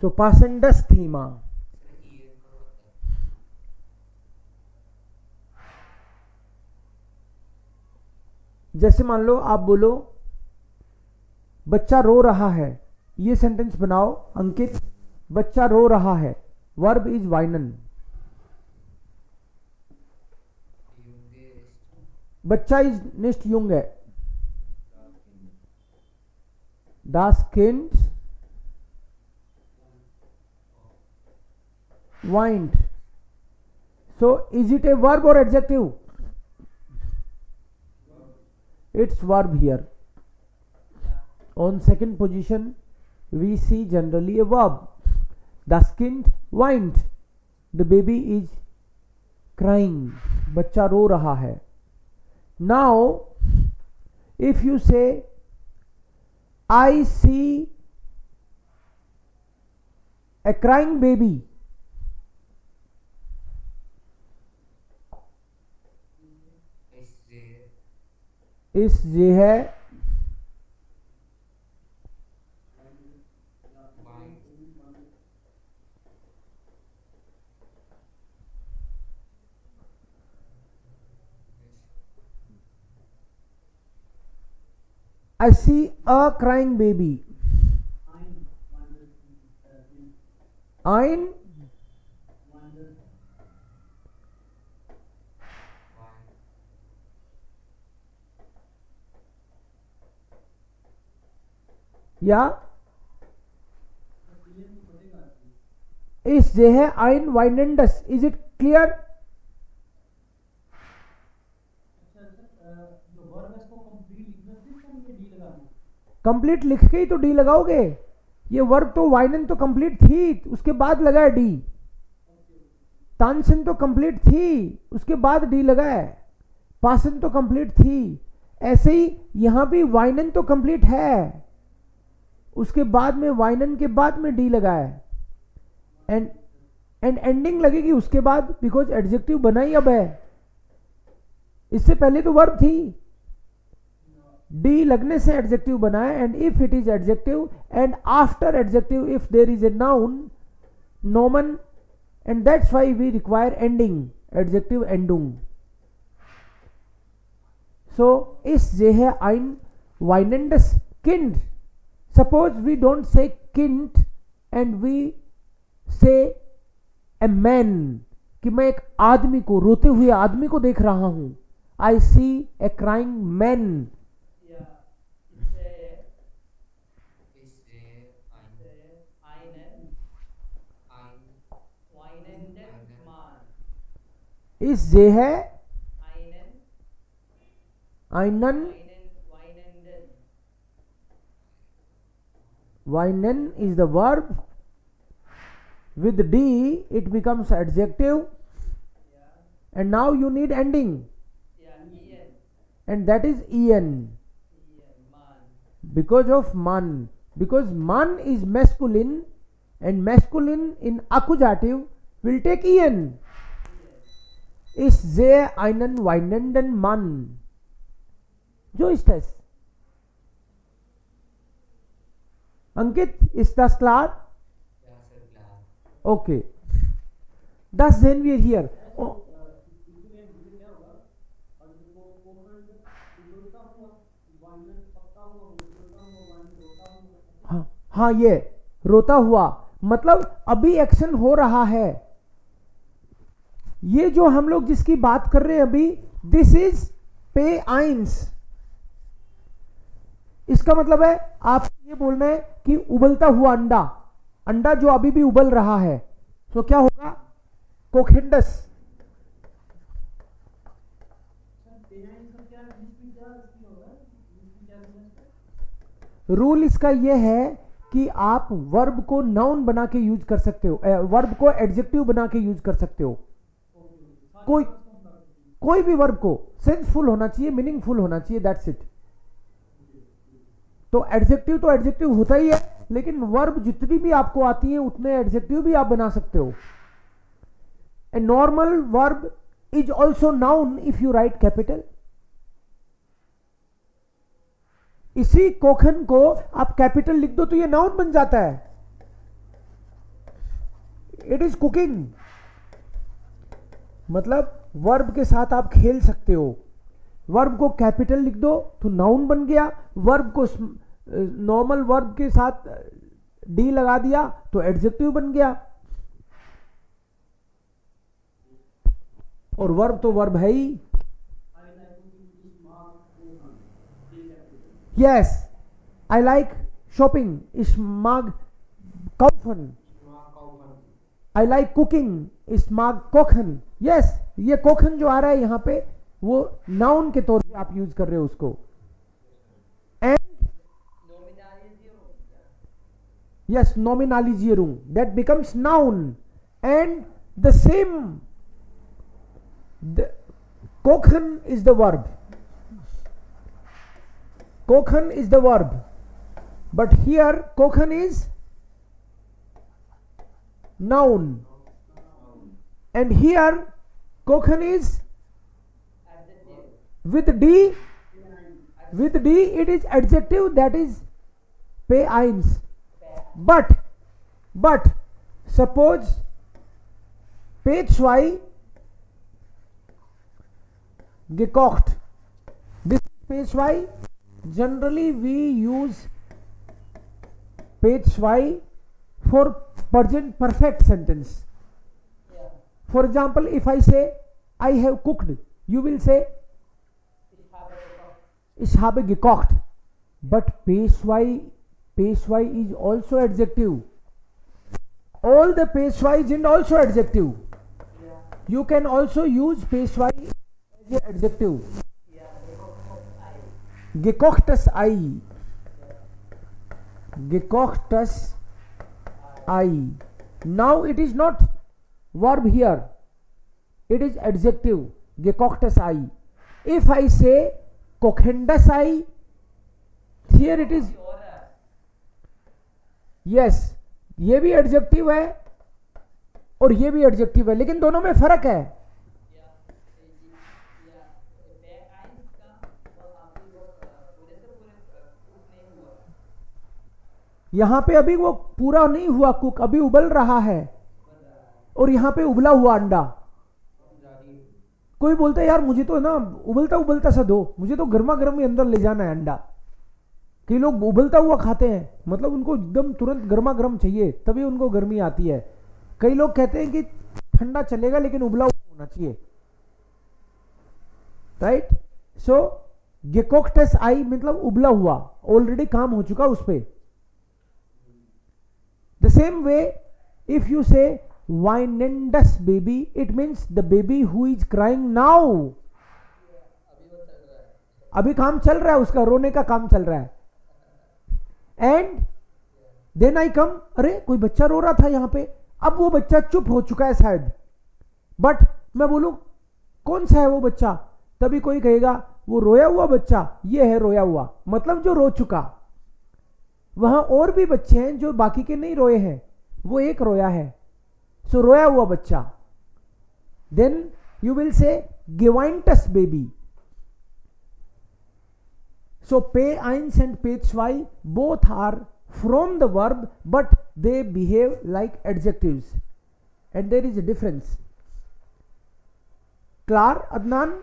So passendes Thema. en का होता है, जैसे मान लो आप बोलो बच्चा रो रहा है, ये सेंटेंस बनाओ अंकित. बच्चा रो रहा है, वर्ब इज वाइनन. youngest, बच्चा इज निस्ट युंग है. Das Kind weint. So is it a verb or adjective? It's verb here. On second position we see generally a verb. Das Kind weint. The baby is crying. बच्चा रो रहा है. Now if you say I see a crying baby, इस ये है I see a crying baby. Ein या इस जे है आइन वाइनेंडस. Is it clear? अच्छा जो वर्ब है इसको कंप्लीट लिखना फिर ये डी लगा दूं. कंप्लीट लिख के ही तो डी लगाओगे. ये वर्ब तो वाइनन तो कंप्लीट थी, उसके बाद लगा है डी. तानसेन तो कंप्लीट थी, उसके बाद डी लगा है. पासन तो कंप्लीट थी. ऐसे ही यहां भी वाइनन तो कंप्लीट है, उसके बाद में वाइनन के बाद में डी लगा है. एंड एंडिंग लगेगी उसके बाद, बिकॉज एडजेक्टिव बना ही अब है. इससे पहले तो वर्ब थी. डी लगने से एडजेक्टिव बना है. And if it is adjective and after adjective if there is a noun Noman, and that's why we require ending, adjective endung. So is je hai ein weinendes Kind. Suppose we don't say kind and we say a man, कि मैं एक आदमी को, रोते हुए आदमी को देख रहा हूं. I see a crying man. Yeah, Is einen weinenden Mann. इस जे है Einen einen. weinenden. Weinen is the verb. With D it becomes adjective. Yeah, And now you need ending, yeah, and that is en. Mann. Because of man. Because man is masculine, and masculine in accusative will take en. Ist sehr einen weinenden Mann. So ist es. Ankit, ist das klar? Ja, sir, klar. Okay. Das sehen wir hier. Oh, इसलिए मुझे क्या होगा और इसको कोखंड उबलता हुआ वाइनन पकता हुआ उबलता हुआ वाइनन रोता हुआ. हाँ हाँ, ये रोता हुआ मतलब अभी एक्शन हो रहा है. ये जो हम लोग जिसकी बात कर रहे हैं अभी, दिस इज पे आइंस. इसका मतलब है आप ये बोलना है कि उबलता हुआ अंडा, अंडा जो अभी भी उबल रहा है, तो क्या होगा? कोखेंडस. रूल इसका यह है कि आप वर्ब को नाउन बना के यूज कर सकते हो, वर्ब को एडजेक्टिव बना के यूज कर सकते हो. कोई भी वर्ब को सेंसफुल होना चाहिए, मीनिंगफुल होना चाहिए, दैट्स इट. तो एडजेक्टिव होता ही है, लेकिन वर्ब जितनी भी आपको आती है उतने एडजेक्टिव भी आप बना सकते हो. A normal verb is also noun if you right capital. इसी कोखन को आप कैपिटल लिख दो तो ये नाउन बन जाता है. It is cooking. मतलब वर्ब के साथ आप खेल सकते हो. वर्ब को कैपिटल लिख दो तो नाउन बन गया. वर्ब को नॉर्मल वर्ब के साथ डी लगा दिया तो एडजेक्टिव बन गया. और वर्ब तो वर्ब है ही. Yes, I like shopping. Ich mag kaufen. I like cooking. Ich mag kochen. Yes, ये कोखन जो आ रहा है यहाँ पे वो नाउन के तौर पे आप यूज कर रहे हो उसको. And yes, nominalisierung. That becomes noun. And the same. The kochen is the verb. Kochen is the verb, but here kochen is noun, and here kochen is with D. With D it is adjective, that is pe eins. But suppose pe zwei gekocht. This is pe zwei. Generally we use page y for present perfect sentence. Yeah. For example, if I say I have cooked, you will say Ich habe gekocht. ich habe gekocht. But पेशवाई is also adjective. All the पेशवाईज and also adjective. You can also use पेशवाई as a adjective. Gekochtes Ei. Gekochtes Ei. Now it is not verb here. It is adjective. Gekochtes Ei. If I say kochendes Ei, here it is. Yes. ये भी adjective है और ये भी adjective है, लेकिन दोनों में फर्क है. यहां पे अभी वो पूरा नहीं हुआ कुक, अभी उबल रहा है, और यहां पे उबला हुआ अंडा. कोई बोलता है यार मुझे तो ना उबलता उबलता सा दो, मुझे तो गर्मा गर्म ही अंदर ले जाना है अंडा. कई लोग उबलता हुआ खाते हैं, मतलब उनको एकदम तुरंत गर्मा गर्म चाहिए, तभी उनको गर्मी आती है. कई लोग कहते हैं कि ठंडा चलेगा लेकिन उबला हुआ होना चाहिए. राइट. सो गेकोक्टस आई मतलब उबला हुआ, ऑलरेडी काम हो चुका उस पे. The same way if you say वाइनेंडस baby, it means the baby who is crying now. अभी काम चल रहा है, उसका रोने का काम चल रहा है. एंड देन आई कम, अरे कोई बच्चा रो रहा था यहां पे, अब वो बच्चा चुप हो चुका है शायद, बट मैं बोलूं कौन सा है वो बच्चा, तभी कोई कहेगा वो रोया हुआ बच्चा, ये है रोया हुआ, मतलब जो रो चुका. वहां और भी बच्चे हैं जो बाकी के नहीं रोए हैं, वो एक रोया है, सो रोया हुआ बच्चा. देन यू विल से गेवाइंटस baby. So pay eins and pay both are from the verb, but they behave like adjectives, and there is a difference. Klar, Adnan?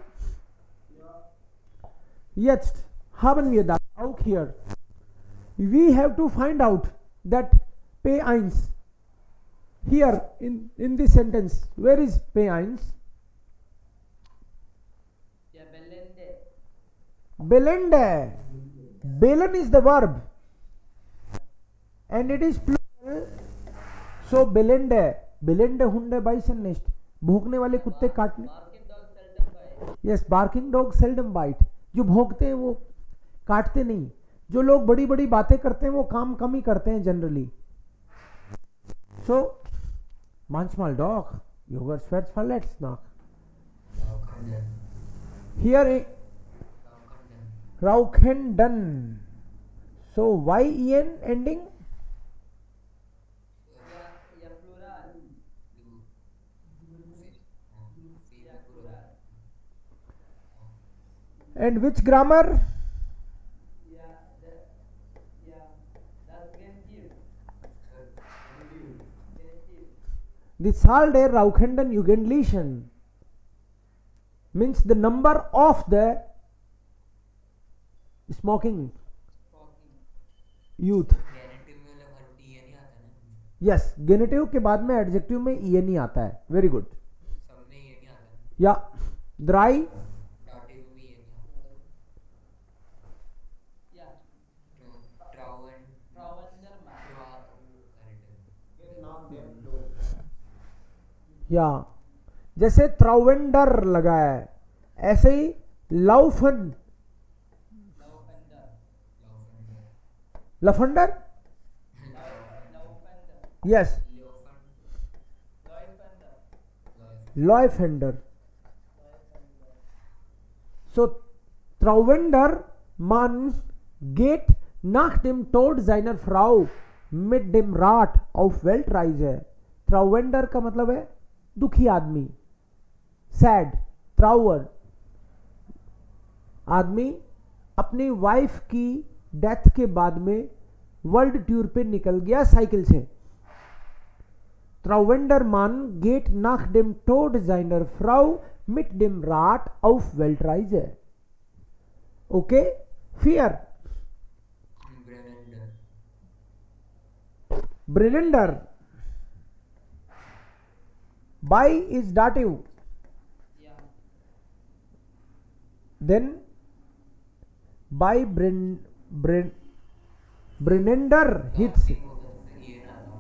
Jetzt haben wir das auch hier. We have to find out that pay eins here in this sentence. Where is pay eins? Belende. Belen is the verb and it is plural, so belende. Belende hunde beißen nicht. भौंकने वाले कुत्ते काटने. Yes, barking dog seldom bite. जो भौंकते हैं वो काटते नहीं. जो लोग बड़ी बड़ी बातें करते हैं वो काम कम ही करते हैं generally. So manchmal doch. Joghurt schwarz verletzt nach. Here Rauchenden. So Y-E-N ending. And which grammar? The Zahl der Rauchenden Jugendlichen means the number of the smoking youth. Yes, genitive के बाद में एडजेक्टिव में E N E आता है. Very good. या dry. या जैसे ट्राउवेंडर लगा है, ऐसे ही लाउफन. लफंडर. यस, लॉयफेंडर. सो ट्राउवेंडर मान gate nach dem Tod seiner Frau mit dem Rat auf Weltreise. ट्राउवेंडर का मतलब है दुखी आदमी, सैड. ट्राउअर आदमी अपनी वाइफ की डेथ के बाद में वर्ल्ड टूर पे निकल गया साइकिल से. ट्राउवेंडर मान gate nach dem Tod seiner Frau mit dem Rat auf Weltreise. Okay? Fear. Brennender. By is dative. Then by ब्रिनेंडर हिट्स टॉपिक होता तो फिर ये ना था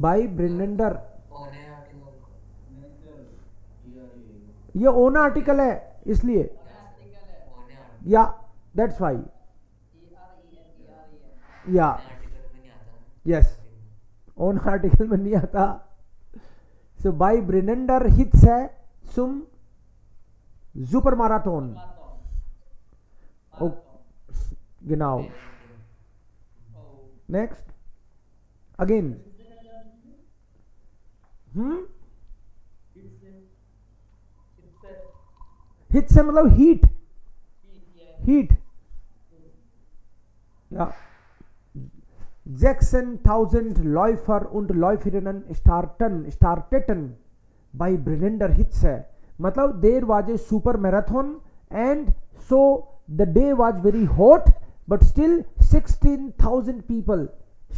बाय ब्रिनेंडर। ओने आर्टिकल ये ओन आर्टिकल है इसलिए, ओने आर्टिकल या दैट्स वाई, या आर्टिकल में नहीं आता ना यस ओन आर्टिकल में नहीं आता। सो बाय ब्रिनेंडर हिट्स है सुम सुपर माराथन। genau next again हिट से मतलब हीट, हीट या Sechstausend Läufer und Läuferinnen starteten by Brenner Hitz है मतलब there was a super marathon and so the day was very hot but still 16,000 people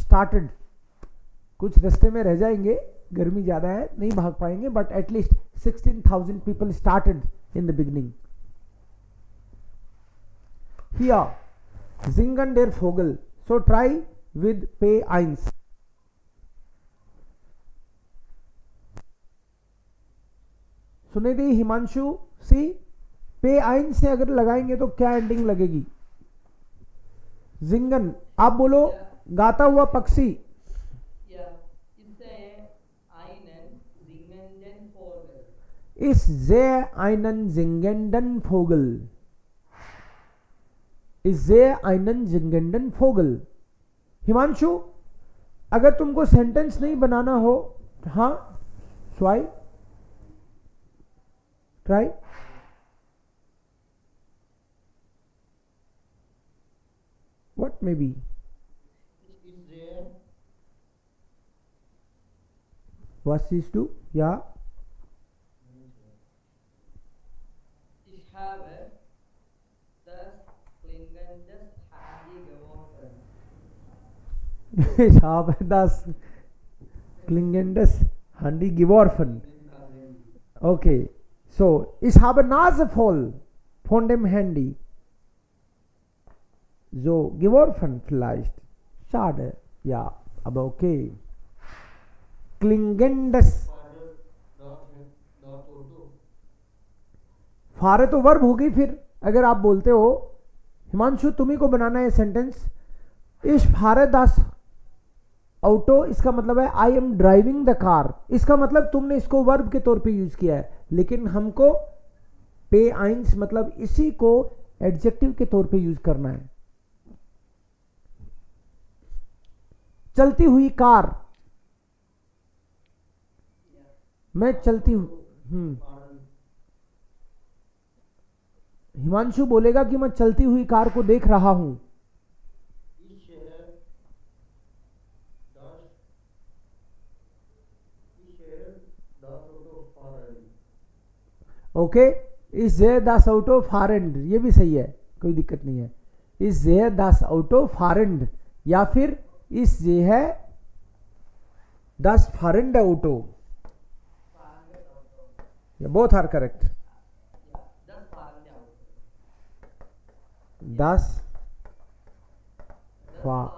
started। कुछ रास्ते में रह जाएंगे, गर्मी ज़्यादा है नहीं भाग पाएंगे, but at least 16,000 people started in the beginning। Here singen der Vogel, so try with P1। सुने दी हिमांशु सी P1 से अगर लगाएंगे तो क्या एंडिंग लगेगी? जिंगन, आप बोलो गाता हुआ पक्षी। Ja, ich sehe einen singenden Vogel. Ich sehe einen singenden Vogel। Ich sehe einen singenden Vogel। Himanshu, अगर तुमको सेंटेंस नहीं बनाना हो, हाँ स्वाई try. What may be? Is there Was is to? Yeah. Ich habe das klingendes Handy geworfen. Ich habe das klingendes Handy geworfen। Okay, so ich habe Nase voll von dem Handy। So geworfen vielleicht, schade, ja, aber okay। Klingendes फारे तो verb होगी फिर अगर आप बोलते हो। हिमांशु तुम्ही को बनाना है सेंटेंस। इस फारे दास ऑटो, इसका मतलब है I am driving the car. इसका मतलब तुमने इसको वर्ब के तौर पे यूज किया है, लेकिन हमको पे आइंस मतलब इसी को एडजेक्टिव के तौर पे यूज करना है। चलती हुई कार, मैं चलती हूँ। हिमांशु बोलेगा कि मैं चलती हुई कार को देख रहा हूं। ओके, इस जे दास ऑटो फारेंड, ये भी सही है, कोई दिक्कत नहीं है। इस जे दास ऑटो फारेंड या फिर इस जे है दास फारेंड ऑटो, ये both are correct. Das war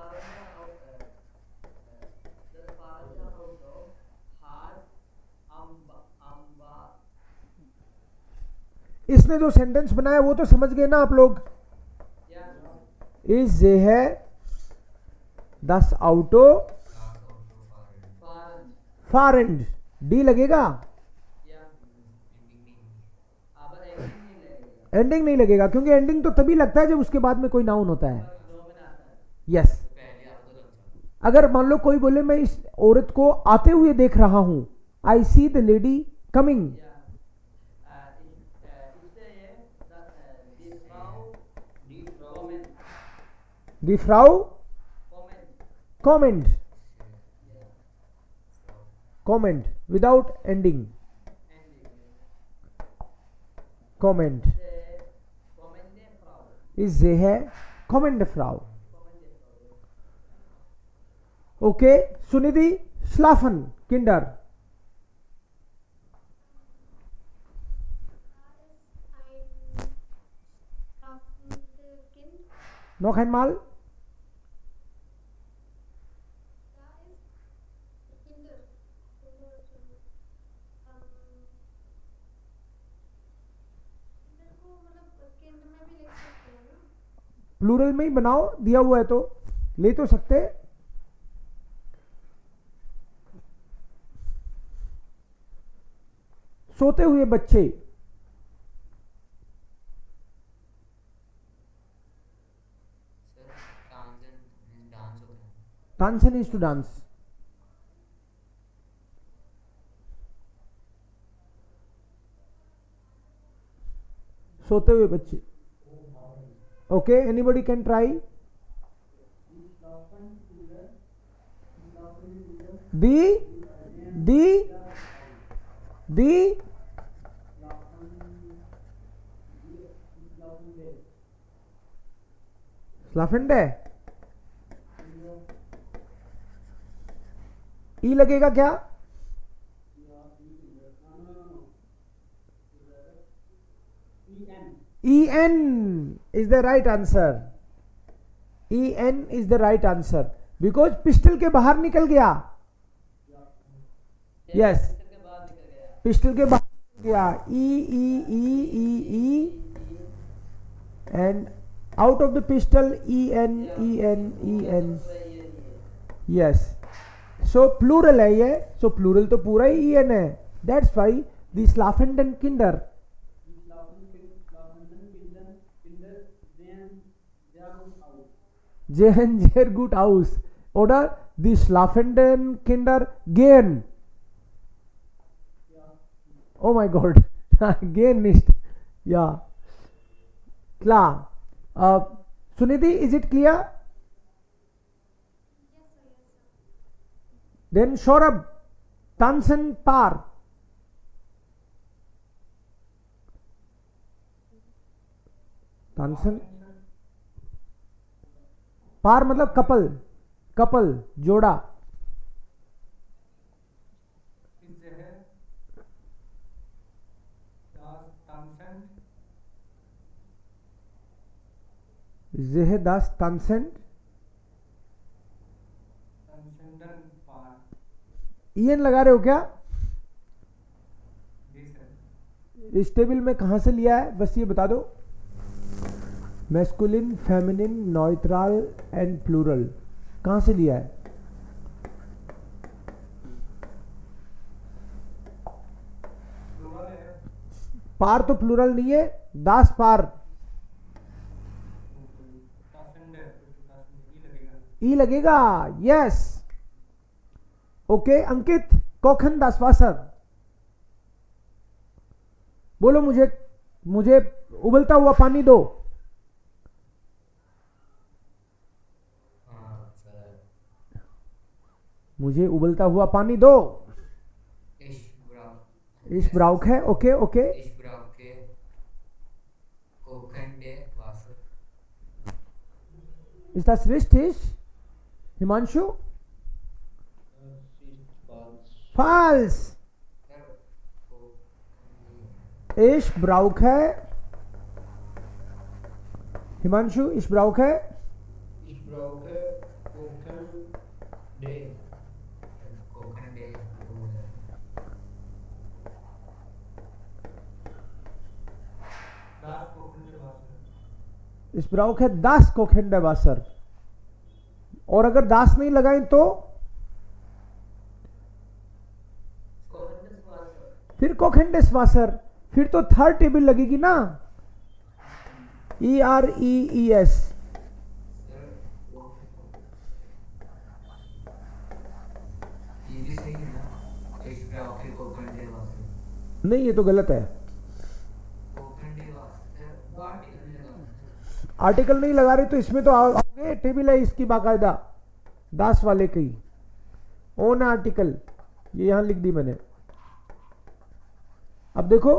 इसने जो सेंटेंस बनाया वो तो समझ गए ना आप लोग। इस जे है दस ऑटो फारेंड, डी लगेगा, एंडिंग नहीं लगेगा, क्योंकि एंडिंग तो तभी लगता है जब उसके बाद में कोई नाउन होता है। यस, अगर मान लो कोई बोले मैं इस औरत को आते हुए देख रहा हूं, I see the lady coming. दी फ्राउ कॉमेंट, कॉमेंट विदाउट एंडिंग, कॉमेंट इस जे है कॉमेंट फ्राउ। ओके, सुनिधि स्लाफन किंडर, Noch einmal. Da ist Kinder. Kinder को मतलब केंद्र में भी लिख सकते हैं ना. प्लूरल में ही बनाओ, दिया हुआ है तो ले तो सकते. सोते हुए बच्चे. सर तानसेन डांस होता है. तानसेन इज टू डांस. सोते हुए बच्चे. Okay, anybody can try. दी दी दी स्लाफेंडे. ई लगेगा क्या? En is the right answer. En is the right answer because pistol के बाहर निकल गया. Yes, के बाद निकल गया. पिस्टल के बाहर निकल गया. E and out of the pistol En. Yes, so plural है ये. So plural तो पूरा ही En है. That's why the Schlafenden Kinder. Sehen sehr gut aus. Oder die schlafenden Kinder gehen. Oh my God. Gehen nicht. Ja. Klar. Sunidhi, is it clear? Yes, sir. Then Shorab, Tansen Par. Tansen पार मतलब couple. Couple जोड़ा. Zehedas Tansend. ईएन लगा रहे हो क्या? इस table में कहां से लिया है बस ये बता दो. Masculine, feminine, neutral and plural कहां से लिया है? पार तो प्लूरल नहीं है. दास पार. ई लगेगा. यस. ओके अंकित, कोखन दास वासर. बोलो मुझे उबलता हुआ पानी दो. मुझे उबलता हुआ पानी दो. इस ब्राउक है. Okay okay. Ist das richtig? Himanshu? Falsch. Ich brauche. Himanshu, ich brauche. Ich brauche Kochende. Ich brauche das kochende Wasser. और अगर दास नहीं लगाएं तो फिर कोखेंडेस वासर. फिर तो थर्ड टेबल लगेगी ना. EREES. नहीं ये तो गलत है. आर्टिकल नहीं लगा रही तो इसमें तो आओगे. टेबल है इसकी बाकायदा दास वाले की. ओन आर्टिकल ये यहां लिख दी मैंने. अब देखो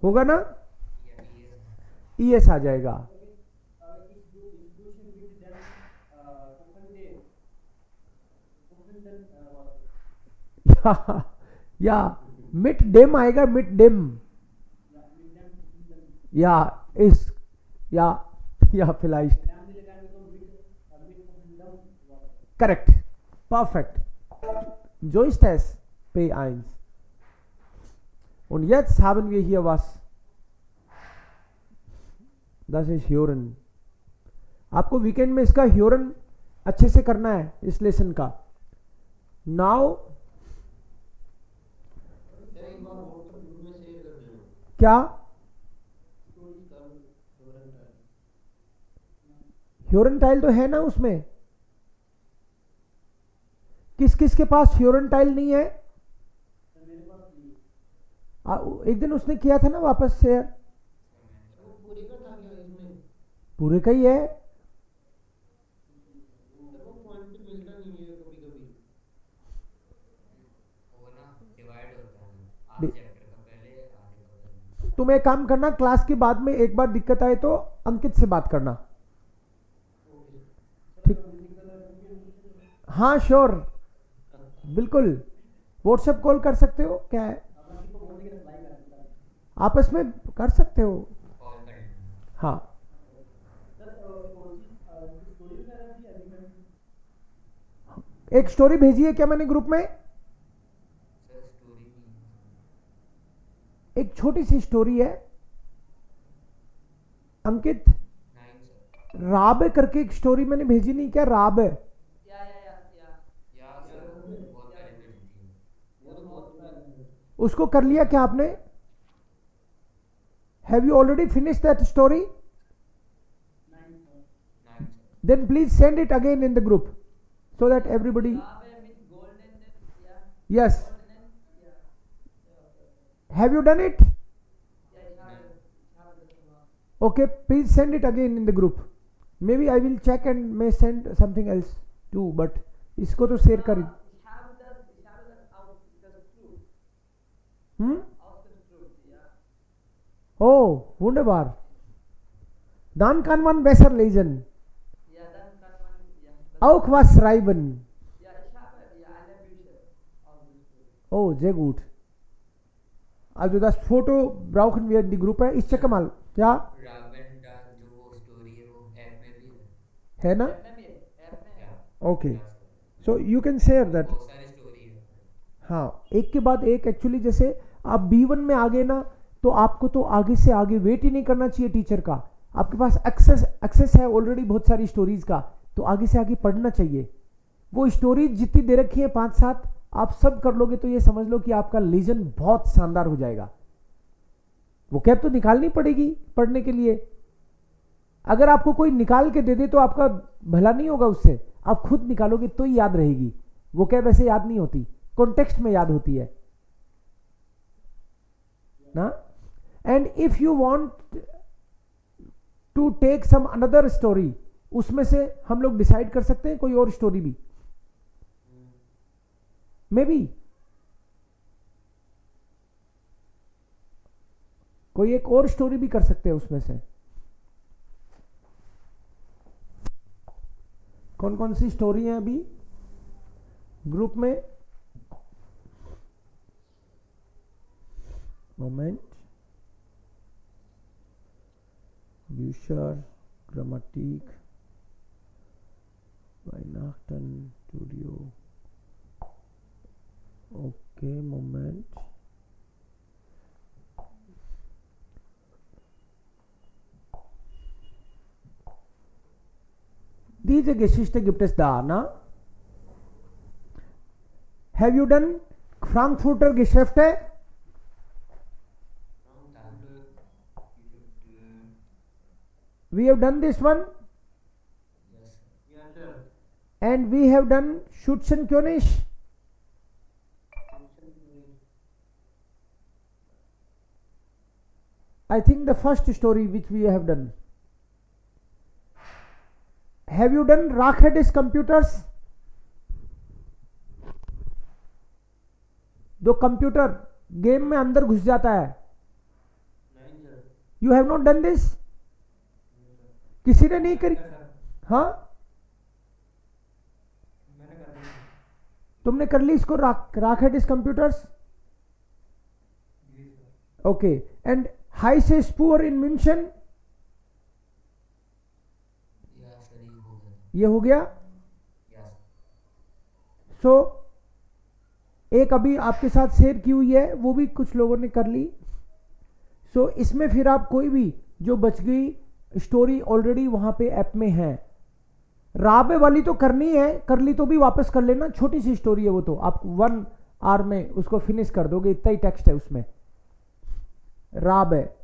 होगा ना. ES आ जाएगा. या मिट डेम आएगा. मिट डेम. या इस या vielleicht. Korrekt. Perfekt. So ist es. P1. Und jetzt haben wir hier was. Das ist Hören. आपको वीकेंड में इसका ह्योरन अच्छे से करना है इस लेसन का. नाउ एक बार व्हाट्सएप ग्रुप में शेयर कर देना क्या स्टोरी का विवरण का ह्योरन टाइल तो है ना उसमें. किस किस के पास ह्योरन टाइल नहीं है. एक दिन उसने किया था ना वापस शेयर. वो पूरी का था क्या इसमें पूरे का ही है. वो पॉइंट पे मिलता नहीं है कभी कभी वो ना डिवाइड होता है आधे चैप्टर का पहले आधे का बाद. तुम एक काम करना, क्लास के बाद में एक बार दिक्कत आए तो अंकित से बात करना. ठीक. हाँ श्योर, बिल्कुल. व्हाट्सएप कॉल कर सकते हो. क्या है आपस में कर सकते हो. कॉल कर लेना. हाँ एक स्टोरी भेजी है क्या मैंने ग्रुप में. सर स्टोरी नहीं है. एक छोटी सी स्टोरी है अंकित. नहीं सर. राब करके एक स्टोरी मैंने भेजी नहीं क्या. राब Yeah. या सर बहुत पहले भेजी थी. वो तो बहुत पहले उसको कर लिया क्या आपने. Have you already finish that story. नहीं sir. Then please send it again in the group so that everybody. With golden, yeah. Yes, Golden, yeah. have you done it. Yeah, Okay, please send it again in the group. Maybe I will check and may send something else too, but इसको तो share कर. Ich habe das Fruit. Hmm? Aus dem Fruit, ja. Oh, wunderbar. Dann kann man besser lesen. Ja, dann kann man, ja. Auch was schreiben. Ja, ich habe ja eine Bücher aus dem Fruit. Oh, sehr gut. Also das Foto brauchen wir in die Gruppe. Ich checke mal. Ja, Ravan डाल जो वो story है वो app में भी है. है ना. App में या Okay. या sir. So you can share that. बहुत सारी स्टोरी है. हाँ एक के बाद एक. एक्चुअली जैसे आप B1 में आ गए ना तो आपको तो आगे से आगे वेट ही नहीं करना चाहिए टीचर का. आपके पास एक्सेस है ऑलरेडी बहुत सारी स्टोरीज का, तो आगे से आगे पढ़ना चाहिए. वो स्टोरीज जितनी दे रखी है 5-7 आप सब कर लोगे तो ये समझ लो कि आपका लीजन बहुत शानदार हो जाएगा. वो कैब तो निकालनी पड़ेगी पढ़ने के लिए. अगर आपको कोई निकाल के दे दे तो आपका भला नहीं होगा उससे. आप खुद निकालोगे तो ही याद रहेगी. वो कैब ऐसे याद नहीं होती, कॉन्टेक्स्ट में याद होती है ना. And if you want to take some another story, उसमें से हम लोग डिसाइड कर सकते हैं कोई और स्टोरी भी. मे बी कोई एक और स्टोरी भी कर सकते हैं उसमें से. कौन कौन सी स्टोरी है अभी ग्रुप में. Moment, Bücher, Grammatik, Weihnachten, Studio. Okay, Moment. Diese Geschichte gibt es da, na? Have you done Frankfurter Geschäfte? We have done this one. Yes. या sir And we have done Schützenkönig. I think the first story which we have done. Have you done Rakhedis computers? दो computer game में अंदर घुस जाता है. नहीं sir you have not done this. किसी ने नहीं करी. हाँ मैंने कर दिया तुमने कर ली इसको. राखेडिस कंप्यूटर्स. जी सर ओके. एंड हाई से स्पूर इन म्यूनशन. ये हो गया। Yes. सो एक अभी आपके साथ शेयर की हुई है, वो भी कुछ लोगों ने कर ली। सो इसमें फिर आप कोई भी जो बच गई स्टोरी ऑलरेडी वहां पे ऐप में है, राबे वाली तो करनी है, कर ली तो भी वापस कर लेना, छोटी सी स्टोरी है वो, तो आप 1 आवर में उसको फिनिश कर दोगे, इतना ही टेक्स्ट है उसमें। राब है,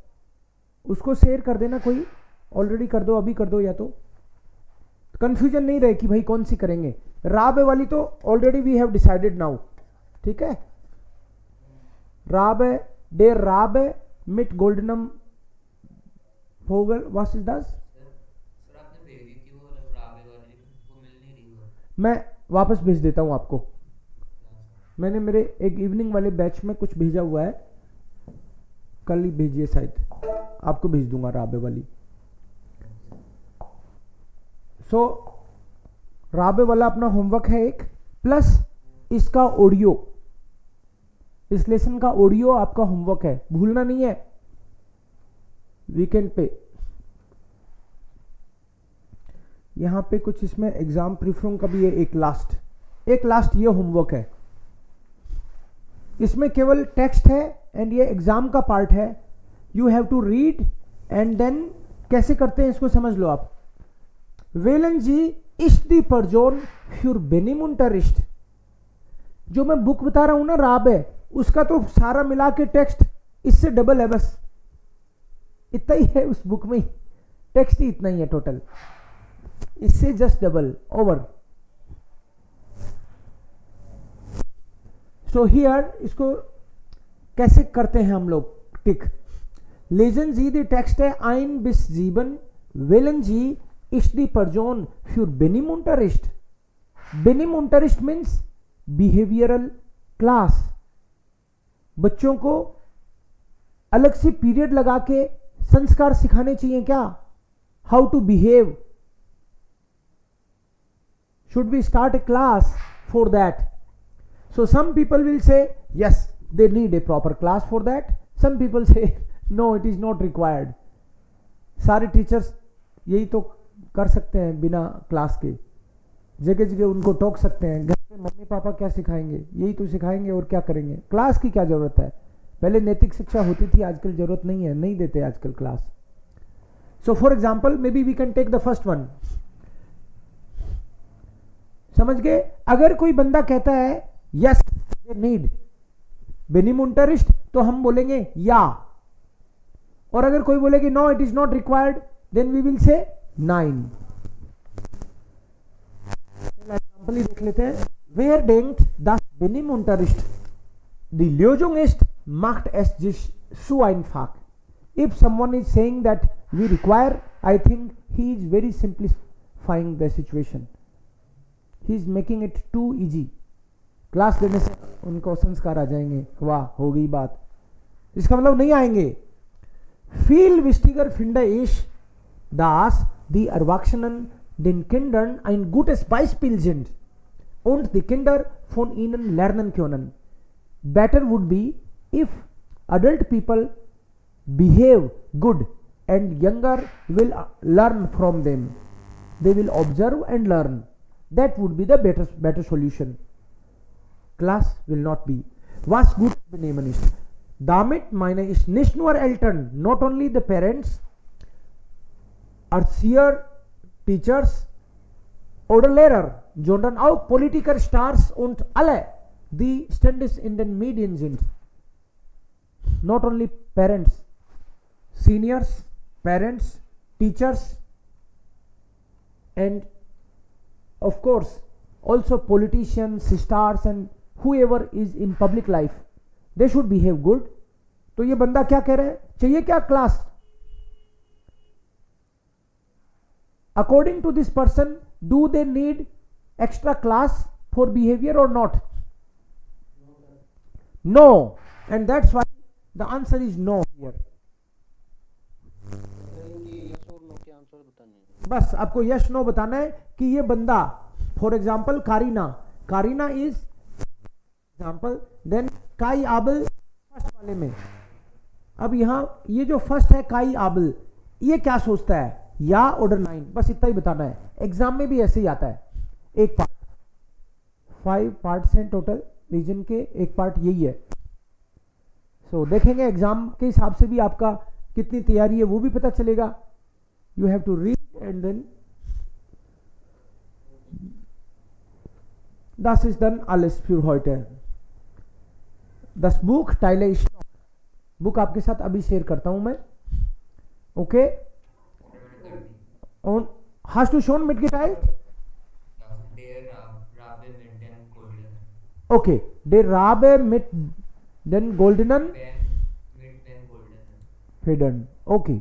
उसको शेयर कर देना, कोई ऑलरेडी कर दो, अभी कर दो, या तो कंफ्यूजन नहीं रहे कि भाई कौन सी करेंगे। राब वाली तो already we have decided now, ठीक है। राब है, डेर राब है मिट गोल्डनम फोगल वास इज दस। सर आपने भेजी थी वो राबे वाली, लेकिन वो मिल नहीं रही वो। मैं वापस भेज देता हूं आपको, हाँ, सर। मैंने मेरे एक इवनिंग वाले बैच में कुछ भेजा हुआ है, कल ही भेजिए शायद, आपको भेज दूंगा राबे वाली। सो राबे वाला अपना होमवर्क है एक, प्लस इसका ऑडियो, इस लेसन का ऑडियो आपका होमवर्क है, भूलना नहीं है। वीकेंड पे यहां पे कुछ इसमें एग्जाम प्रीफरों का भी है, एक लास्ट ये होमवर्क है। इसमें केवल टेक्स्ट है एंड ये एग्जाम का पार्ट है। You have to read and then कैसे करते हैं इसको समझ लो आप। वेलन जी इश्त दी परजोन फ्यूर बेनिमुंटरिस्ट, जो मैं बुक बता रहा हूं ना राब है, उसका तो सारा मिला के टेक्स्ट इससे डबल है, बस इतना ही है उस बुक में, टेक्स्ट ही इतना ही है टोटल, इससे just double over. So here इसको कैसे करते हैं हम लोग, टिक लेजन जी द टेक्स्ट है आइन बिस जीवन वेलन जी इश्त दी परजोन फ्यूर बेनिमुंटरिस्ट। बेनिमुंटरिस्ट मीन्स बिहेवियरल क्लास, बच्चों को अलग से पीरियड लगा के संस्कार सिखाने चाहिए क्या, how to behave. Should we start a class for that? So some people will say yes they need a proper class for that, some people say no it is not required. सारे teachers यही तो कर सकते हैं बिना class के, जगह जगह उनको टोक सकते हैं, घर पे मम्मी पापा क्या सिखाएंगे, यही तो सिखाएंगे और क्या करेंगे, क्लास की क्या जरूरत है। पहले नैतिक शिक्षा होती थी, आजकल जरूरत नहीं है, नहीं देते आजकल class. So for example maybe we can take the first one, समझ गए। अगर कोई बंदा कहता है यस दे नीड बेनिमुंटरिस्ट, तो हम बोलेंगे या, और अगर कोई बोलेगी no it is not required, then we will say 9। Example ही देख लेते हैं। वेयर डेंट das Benimunterricht die Lösung ist, macht es sich so einfach. If someone is saying that we require, I think he is very simplifying the situation. He is making it too easy. Class देने से उनको संस्कार आ जाएंगे, वाह हो गई बात, इसका मतलब नहीं आएंगे। Viel wichtiger finde ich, dass die Erwachsenen den Kindern ein gutes Beispiel sind und die Kinder von ihnen lernen können. Better would be if adult people behave good and younger will learn from them. They will observe and learn. That would be the better solution. Class will not be. Was gut benehmen ist. Damit meine ich nicht nur Eltern, not only the parents, Erzieher, Teachers oder Lehrer, sondern auch Politiker, Stars und alle, die ständig in den Medien sind. Not only parents, seniors, parents, teachers, and of course also politicians, stars and whoever is in public life, they should behave good. तो ये बंदा क्या कह रहे हैं, चाहिए क्या class? According to this person, do they need extra class for behavior or not? No, and that's why the answer is no here. Yes और नो के आंसर बताने हैं। बस आपको यस नो बताना है कि ये बंदा, for example Kareena is example, then काई आबल फर्स्ट वाले में। अब यहां ये जो फर्स्ट है काई आबल, ये क्या सोचता है, या ऑर्डर 9, बस इतना ही बताना है। एग्जाम में भी ऐसे ही आता है, एक पार्ट, 5 पार्ट्स हैं टोटल रीजन के, एक पार्ट यही है। सो देखेंगे एग्जाम के हिसाब से भी आपका कितनी तैयारी है वो भी पता चलेगा। You have to read and then das ist dann alles für heute। das Buch teile ich noch, book आपके साथ अभी शेयर करता हूं मैं, okay. und hast du schon mitgeteilt? Der Rabe mit den goldenen. Okay, der Rabe mit den goldenen Mit den goldenen. Federn, okay।